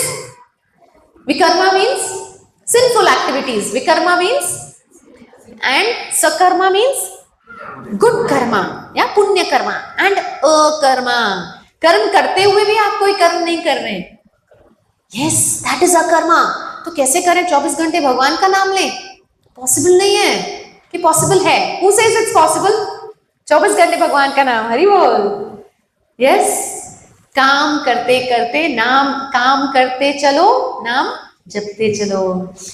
vikarma means sinful activities. Vikarma means, and sakarma means good karma, या पुण्य Karma. and akarma, कर्म करते हुए भी आप कोई कर्म नहीं कर रहे हैं. Yes, that is akarma. तो कैसे करें? 24 घंटे भगवान का नाम लें? पॉसिबल नहीं है. कि पॉसिबल है? Who says it's possible? 24 घंटे भगवान का नाम, हरि बोल। यस, काम करते करते नाम, काम करते चलो नाम जपते चलो।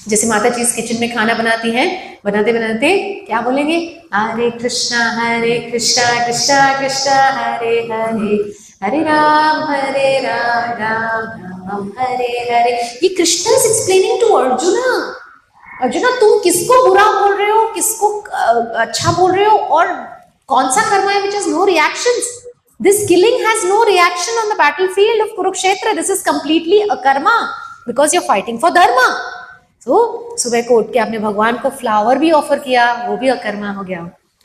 जैसे माता जी इस किचन में खाना बनाती हैं, बनाते बनाते क्या बोलेंगे? हरे कृष्णा कृष्णा कृष्णा हरे हरे, हरे राम राम राम हरे हरे। ये Krishna is explaining to Arjuna, Arjuna तुम किसको बुरा बोल रहे हो, किसको अच्छा बोल रहे हो, और कौन सा कर्म है which has no reactions? This killing has no reaction on the battlefield of Kurukshetra. This is completely a karma because you're fighting for dharma. So सुबह को उठ के आपने भगवान को फ्लावर भी ऑफर किया, वो भी अकर्मा हो गया।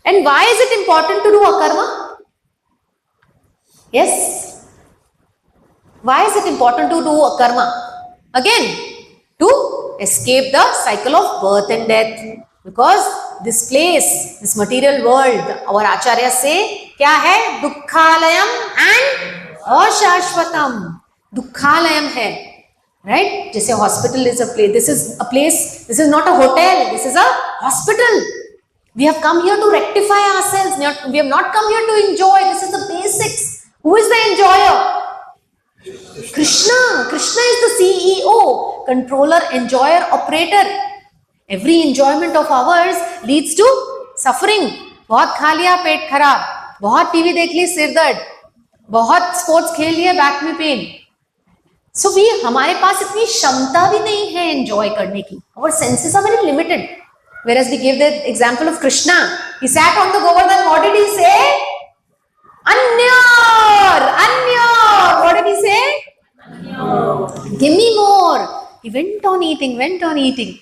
And why is it important to do akarma? Yes, why is it important to do akarma? Again, to escape the cycle of birth and death, because this place, this material world, our acharya say क्या है? दुखालयम and अशाश्वतम। दुखालयम है, right? जैसे hospital is a place, this is a place, this is not a hotel, this is a hospital. We have come here to rectify ourselves. We have not come here to enjoy. This is the basics. Who is the enjoyer? Krishna. Krishna is the CEO, controller, enjoyer, operator. Every enjoyment of ours leads to suffering. बहुत खा लिया पेट खराब, बहुत TV देख ली सिर दर्द, बहुत sports खेल लिए बैक में पेन. So we, हमारे पास इतनी क्षमता भी नहीं है एंजॉय करने की. Our senses are very limited. Whereas we give the example of Krishna. He sat on the Govardhan. What did he say? Anyar, anyar. What did he say? Anyar. Give me more. He went on eating,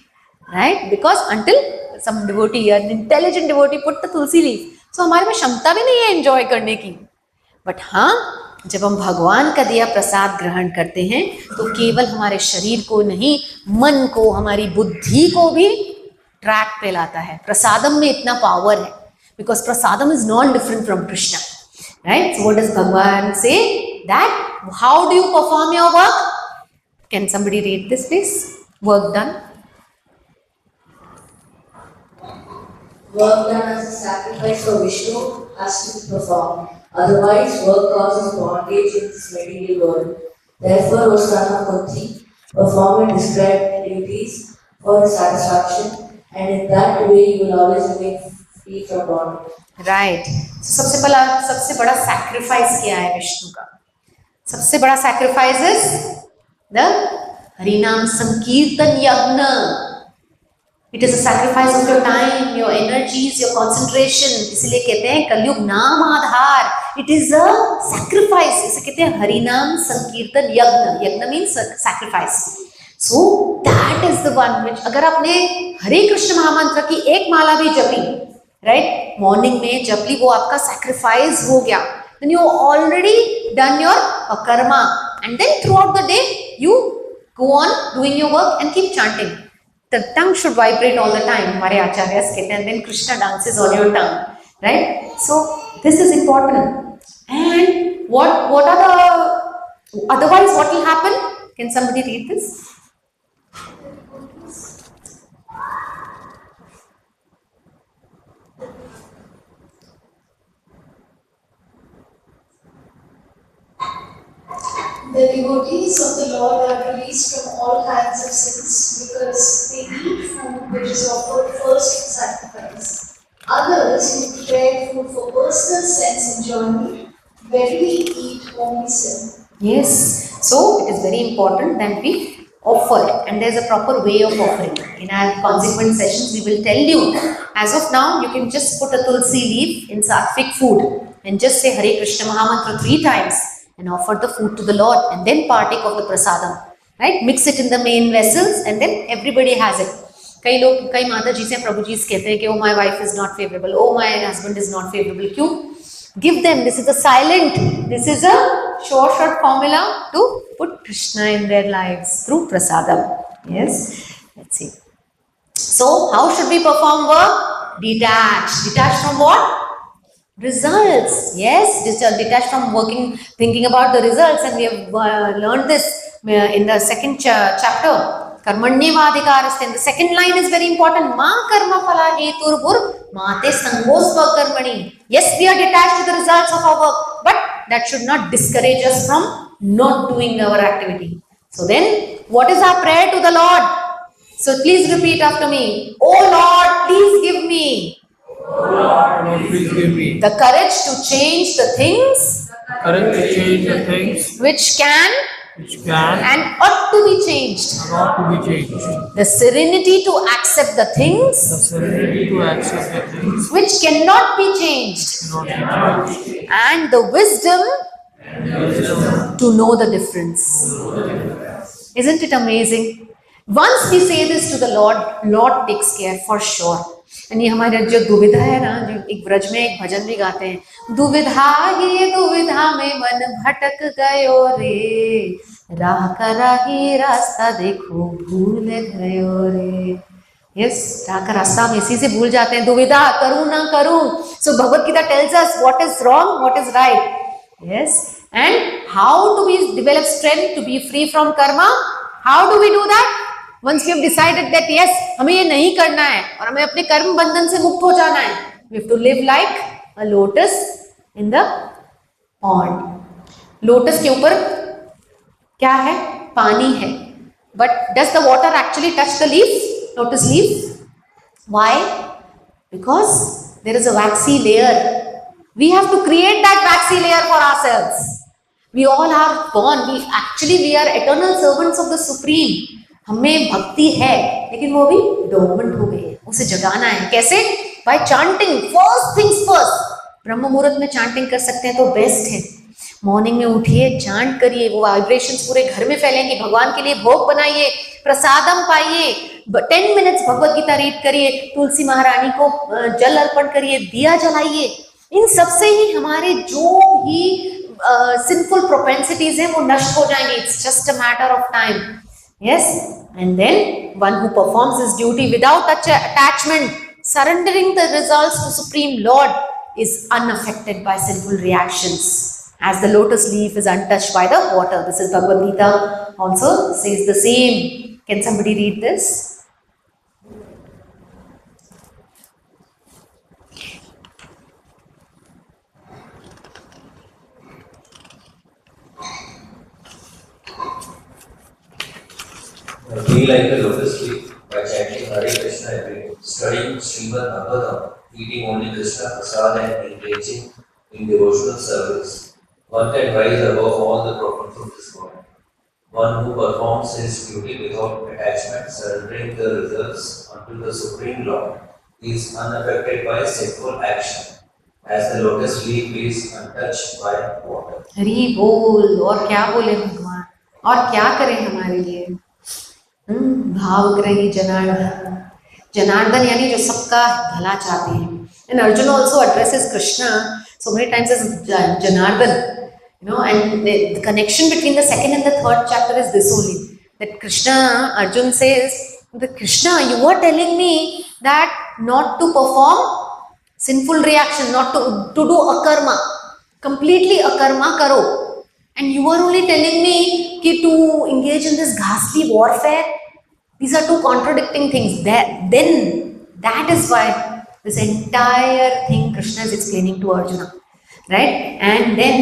right? Because until some devotee, an intelligent devotee, put the tulsi leaf. So हमारे में क्षमता भी नहीं है enjoy करने की. But हाँ, जब हम भगवान का दिया प्रसाद ग्रहण करते हैं तो केवल हमारे शरीर को नहीं, मन को, हमारी बुद्धि को भी ट्रैक पे लाता है. प्रसादम में इतना पावर है, because prasadam is not different from Krishna, right? So what does भगवान से? That how do you perform your work? Can somebody read this please? Work done.
Work done as a sacrifice for Vishnu has to be performed. Otherwise, work causes bondage in this material world. Therefore, O son of Kunti, perform and describe duties for his satisfaction, and in that way you will always remain free from bondage.
Right. सबसे बड़ा sacrifice क्या है विष्णु का? सबसे बड़ा sacrifice is the Harinam sankirtan yajna. It is a sacrifice of your time, your energies, your concentration. इसलिए कहते हैं कलयुग नाम आधार. It is a sacrifice. इसे कहते हैं Harinam sankirtan yajna. Yajna means sacrifice. So that is the one which, अगर आपने हरे कृष्ण महामंत्र की एक माला भी जपी, राइट, मॉर्निंग में जप ली, वो आपका सैक्रिफाइस हो गया. Then you already done your karma, and then throughout the day you go on doing your work and keep chanting. The tongue should vibrate all the time. हमारे आचार्यस कहते हैं, then Krishna dances on your tongue, right? So this is important. And what are the, otherwise what will happen? Can somebody read this?
The devotees of the Lord are released from all kinds of sins because they eat food which is offered first in sacrifice. Others who prepare food for personal sense enjoyment verily eat only sin.
Yes. So it is very important that we offer, and there is a proper way of offering. In our consequent sessions, we will tell you. As of now, you can just put a tulsi leaf in sattvic food and just say Hare Krishna Mahamantra 3 times. And offer the food to the Lord, and then partake of the prasadam, right? Mix it in the main vessels, and then everybody has it. कई लोग, कई माता जी से प्रभु जी कहते हैं कि oh my wife is not favorable, oh my husband is not favorable. क्यों? Give them. This is a silent, this is a short formula to put Krishna in their lives through prasadam. Yes. Let's see. So how should we perform work? Detached. Detached from what? Results. Yes, detached from working, thinking about the results, and we have learned this in the second chapter. कर्मण्येवाधिकारस्ते. The second line is very important. Ma karma phala heturvur mate sangosva karmani. Yes, we are detached to the results of our work, but that should not discourage us from not doing our activity. So then, what is our prayer to the Lord? So please repeat after me. Oh Lord, please give me
Lord, please give me
the courage to change the things
courage to change the things
which can
which can
and ought to be changed.
not to be changed.
The serenity to accept the things
The serenity to accept the things
which cannot be changed.
not be changed.
And the wisdom to know the difference. Isn't it amazing? Once we say this to the Lord, Lord takes care for sure. And ये हमारे जो दुविधा है ना, जो एक ब्रज में एक भजन भी गाते हैं, दुविधा ही दुविधा में मन भटक गयो रे, राह का राही रास्ता देखो भूल गयो रे. यस, राह का रास्ता हम इसी से भूल जाते हैं, दुविधा करूं ना करूं. So Bhagavad Gita tells us what is wrong, what is right. Yes, and how do we develop strength to be free from karma? How do we do that? Once we have decided that yes, हमें ये नहीं करना है और हमें अपने कर्म बंधन से मुक्त हो जाना है, we have to live like a lotus in the pond. Lotus के ऊपर क्या है? पानी है. But does the water actually touch the leaf? Lotus leaf? Why? Because there is a waxy layer. We have to create that waxy layer for ourselves. We all are born. We are eternal servants of the Supreme. हमें भक्ति है, लेकिन वो भी dormant हो गई है. उसे जगाना है. कैसे? By chanting. First things first. ब्रह्म मुहूर्त में chanting कर सकते हैं तो बेस्ट है. मॉर्निंग में उठिए, चांट करिए, वो वाइब्रेशंस पूरे घर में फैलेंगे. भगवान के लिए भोग बनाइए, प्रसादम पाइए, 10 मिनट्स भगवत गीता रीड करिए, तुलसी महारानी को जल अर्पण करिए, दिया जलाइए. इन सबसे ही हमारे जो भी सिंफुल प्रोपेंसिटीज हैं वो नष्ट हो जाएंगे. It's just a matter of time. Yes, and then one who performs his duty without attachment, surrendering the results to supreme lord, is unaffected by sinful reactions, as the lotus leaf is untouched by the water. This is Bhagavad Gita also says the same. Can somebody read this?
Be like a lotus leaf by chanting Hare Krishna every day, studying Srimad Bhagavatam, eating only Krishna Prasad and engaging in devotional service. One can rise above all the problems of this world. One who performs his duty without attachment, surrendering the results unto the Supreme Lord, is unaffected by sinful action, as the lotus leaf is untouched by water.
Hari बोल. और क्या बोले भगवान, और क्या करें हमारे लिए. भावग्रही जनार्दन. जनार्दन यानी जो सबका भला चाहते हैं. And Arjuna also addresses Krishna so many times as Janardan. And the connection between the second and the third chapter is this only, that Krishna, Arjuna says that Krishna, you are telling me that not to perform sinful reaction, not to do akarma, completely akarma karo, and you are only telling me ki to engage in this ghastly warfare. These are two contradicting things. Then that is why this entire thing Krishna is explaining to Arjuna, right? And then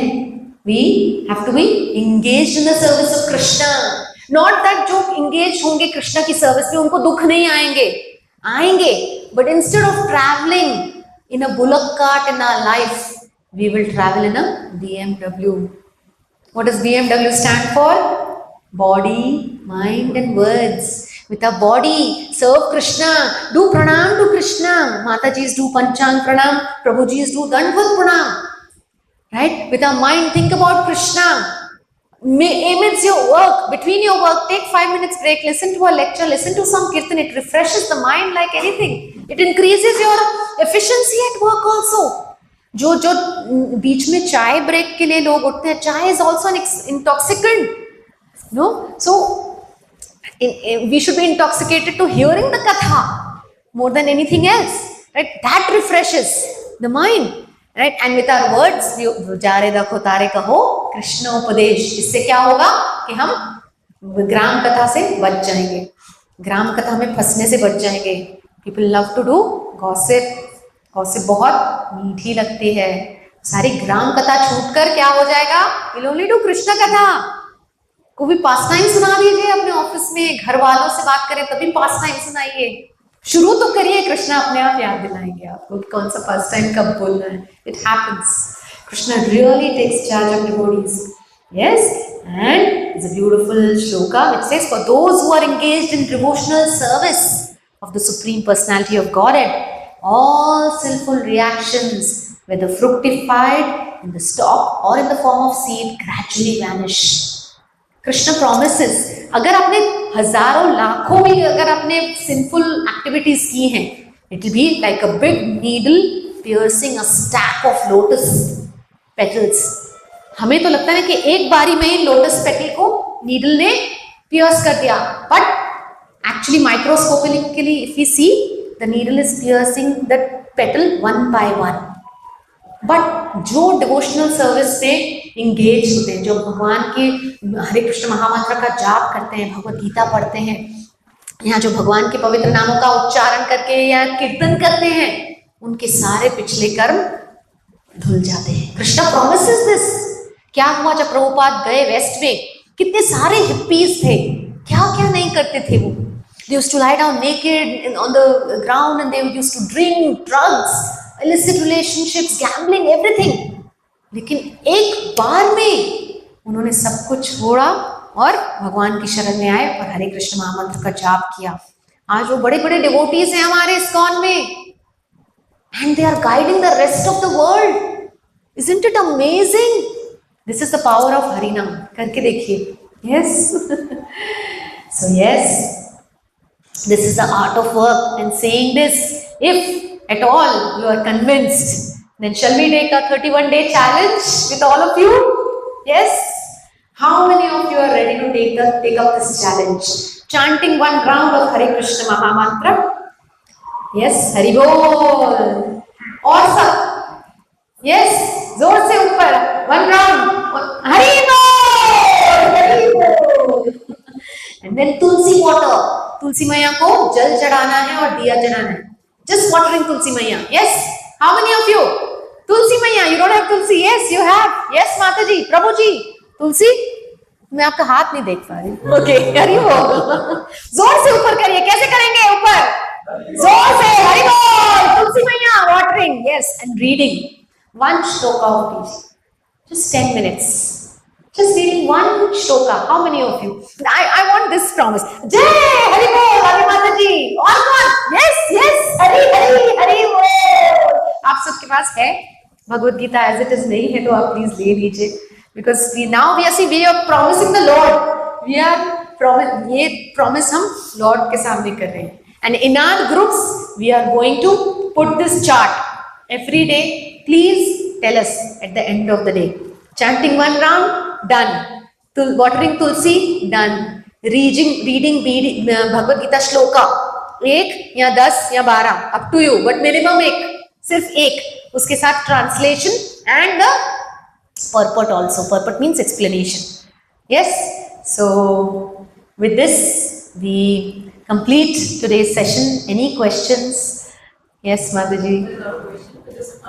we have to be engaged in the service of Krishna. Not that जो engaged होंगे कृष्णा की service में उनको दुख नहीं आएंगे, but instead of traveling in a bullock cart in our life, we will travel in a BMW. What does BMW stand for? Body, mind and words. With our body, serve Krishna, do pranam to Krishna. Mataji's do panchang pranam, Prabhuji's do dandvat pranam. Right? With our mind, think about Krishna. Amidst your work, between your work, take 5 minutes break, listen to a lecture, listen to some kirtan. It refreshes the mind like anything. It increases your efficiency at work also. जो बीच में चाय break के लिए लोग उठते हैं, चाय is also an intoxicant. No? So we should be intoxicated to hearing the katha more than anything else. Right? That refreshes the mind. Right? And with our words, जारे देखो तारे कहो कृष्ण उपदेश. इससे क्या होगा कि हम ग्राम कथा से बच जाएंगे, ग्राम कथा में फंसने से बच जाएंगे। People love to do gossip, gossip बहुत मीठी लगती है। सारी ग्राम कथा छूटकर क्या हो जाएगा, विल ओनली डू कृष्ण कथा। को भी पास टाइम सुना दीजिए अपने ऑफिस में, घर वालों से बात करें तभी पास टाइम सुनाइए, शुरू तो करिए, कृष्णा अपने आप याद दिलाएंगे आपको कौन सा पास टाइम कब बोलना है। It happens, Krishna really takes charge of devotees. Yes, and it's a beautiful shloka which says, for those who are engaged in devotional service of the Supreme Personality of Godhead, all sinful reactions, whether fructified in the stalk or in the form of seed, gradually vanish. Krishna promises, अगर आपने हजारों लाखों भी अगर आपने sinful activities की हैं, it will be like a big needle piercing a stack of lotus petals. हमें तो लगता है कि एक बारी में ही लोटस पेटल को नीडल ने पियर्स कर दिया, but actually microscopically if you see the needle is piercing the petal one by one. But जो डिवोशनल सर्विस में इंगेज होते हैं, जो भगवान के हरे कृष्ण महामंत्र का जाप करते हैं, भगवद गीता पढ़ते हैं, या जो भगवान के पवित्र नामों का उच्चारण करके या कीर्तन करते हैं, उनके सारे पिछले कर्म धुल जाते हैं। Krishna promises this. क्या हुआ जब प्रभुपाद गए वेस्ट में, कितने सारे हिप्पीज थे, क्या क्या नहीं करते थे वो। They used to lie down naked on the ground and they used to drink drugs, illicit relationships, gambling, everything. लेकिन एक बार में उन्होंने सब कुछ छोड़ा और भगवान की शरण में आए और हरे कृष्ण महामंत्र का जाप किया। आज वो बड़े बड़े डिवोटीज हैं हमारे इस्कॉन में, and they are guiding the rest of the world. Isn't it amazing? This is the power of Harinam. करके देखिए। Yes. So yes, this is the art of work. And saying this, if at all you are convinced, then shall we take a 31-day challenge with all of you? Yes. How many of you are ready to take up this challenge? Chanting one round of Hare Krishna Mahamantra. Yes, Hari Bol. और सब yes, जोर से ऊपर, one round, Hari बोल, हरि बोल। And then Tulsi water, तुलसी मैया को जल चढ़ाना है और दिया जलाना है। Just watering Tulsi Maiya. Yes, how many of you? Tulsi Maiya, you don't have Tulsi? Yes you have. Yes माता जी, प्रभु जी, तुलसी, मैं आपका हाथ नहीं देख पा रही। ओके, हरि बोल। जोर से ऊपर करिए, कैसे करेंगे? ऊपर जोर से, हरि बोल, तुलसी मैया, watering. Yes, and reading one shloka of each, just 10 minutes, just reading one shloka. How many of you? I want this promise. Jai Hari Bol, Hari Mata Ji, all one. Yes, yes, Hari Hari Hari Bol. आप सबके पास है Bhagavad Gita as it is? नहीं है तो आप please ले लीजिए, because we are promising the Lord. We are ये promise हम Lord के सामने कर रहे हैं, and in our groups we are going to put this chart every day. Please tell us at the end of the day. Chanting one round, done. Watering tulsi, done. Reading Bhagavad Gita shloka, 1 या 10 या 12, up to you, but minimum 1, सिर्फ 1, उसके साथ translation and the purport also. Purport means explanation. Yes, so with this we complete today's session. Any questions? Yes, Mataji.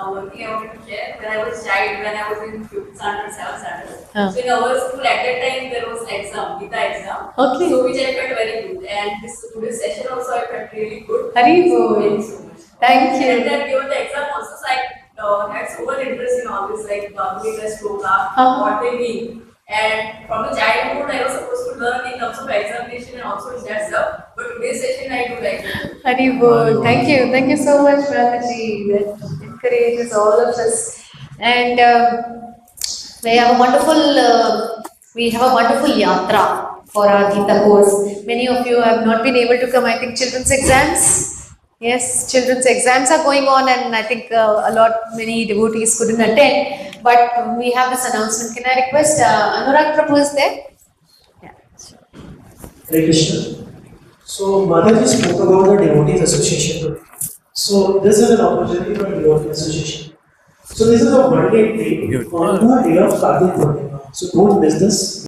One thing I wanted to share, when I was child, when I was in 5th standard, 7th standard, so in our school at that time there was exam, Gita exam,
Okay.
so which I felt very good, and today's session also I felt really good.
Hari
So
Bol.
thank you so much.
Thank you.
And then given the exam also, so I had so much interest in all this, like Bhagavad Gita, shloka, what they mean. And from the childhood, I was supposed to learn in terms of examination and also that stuff. But today's session, I do like it.
Hari Bol. Thank you so much, Mataji. That encourages all of us. And we have a wonderful yatra for our Gita course. Many of you have not been able to come. I think children's exams. Yes, children's exams are going on, and I think many devotees couldn't attend. But we have this announcement. Can I request Anurag Prabhu is there? Yeah.
Hare Krishna. So Mataji spoke about the Devotees Association. So this is an opportunity for Devotee Association. So this is a one-day trip on the day of Kartik Purnima. So don't miss this.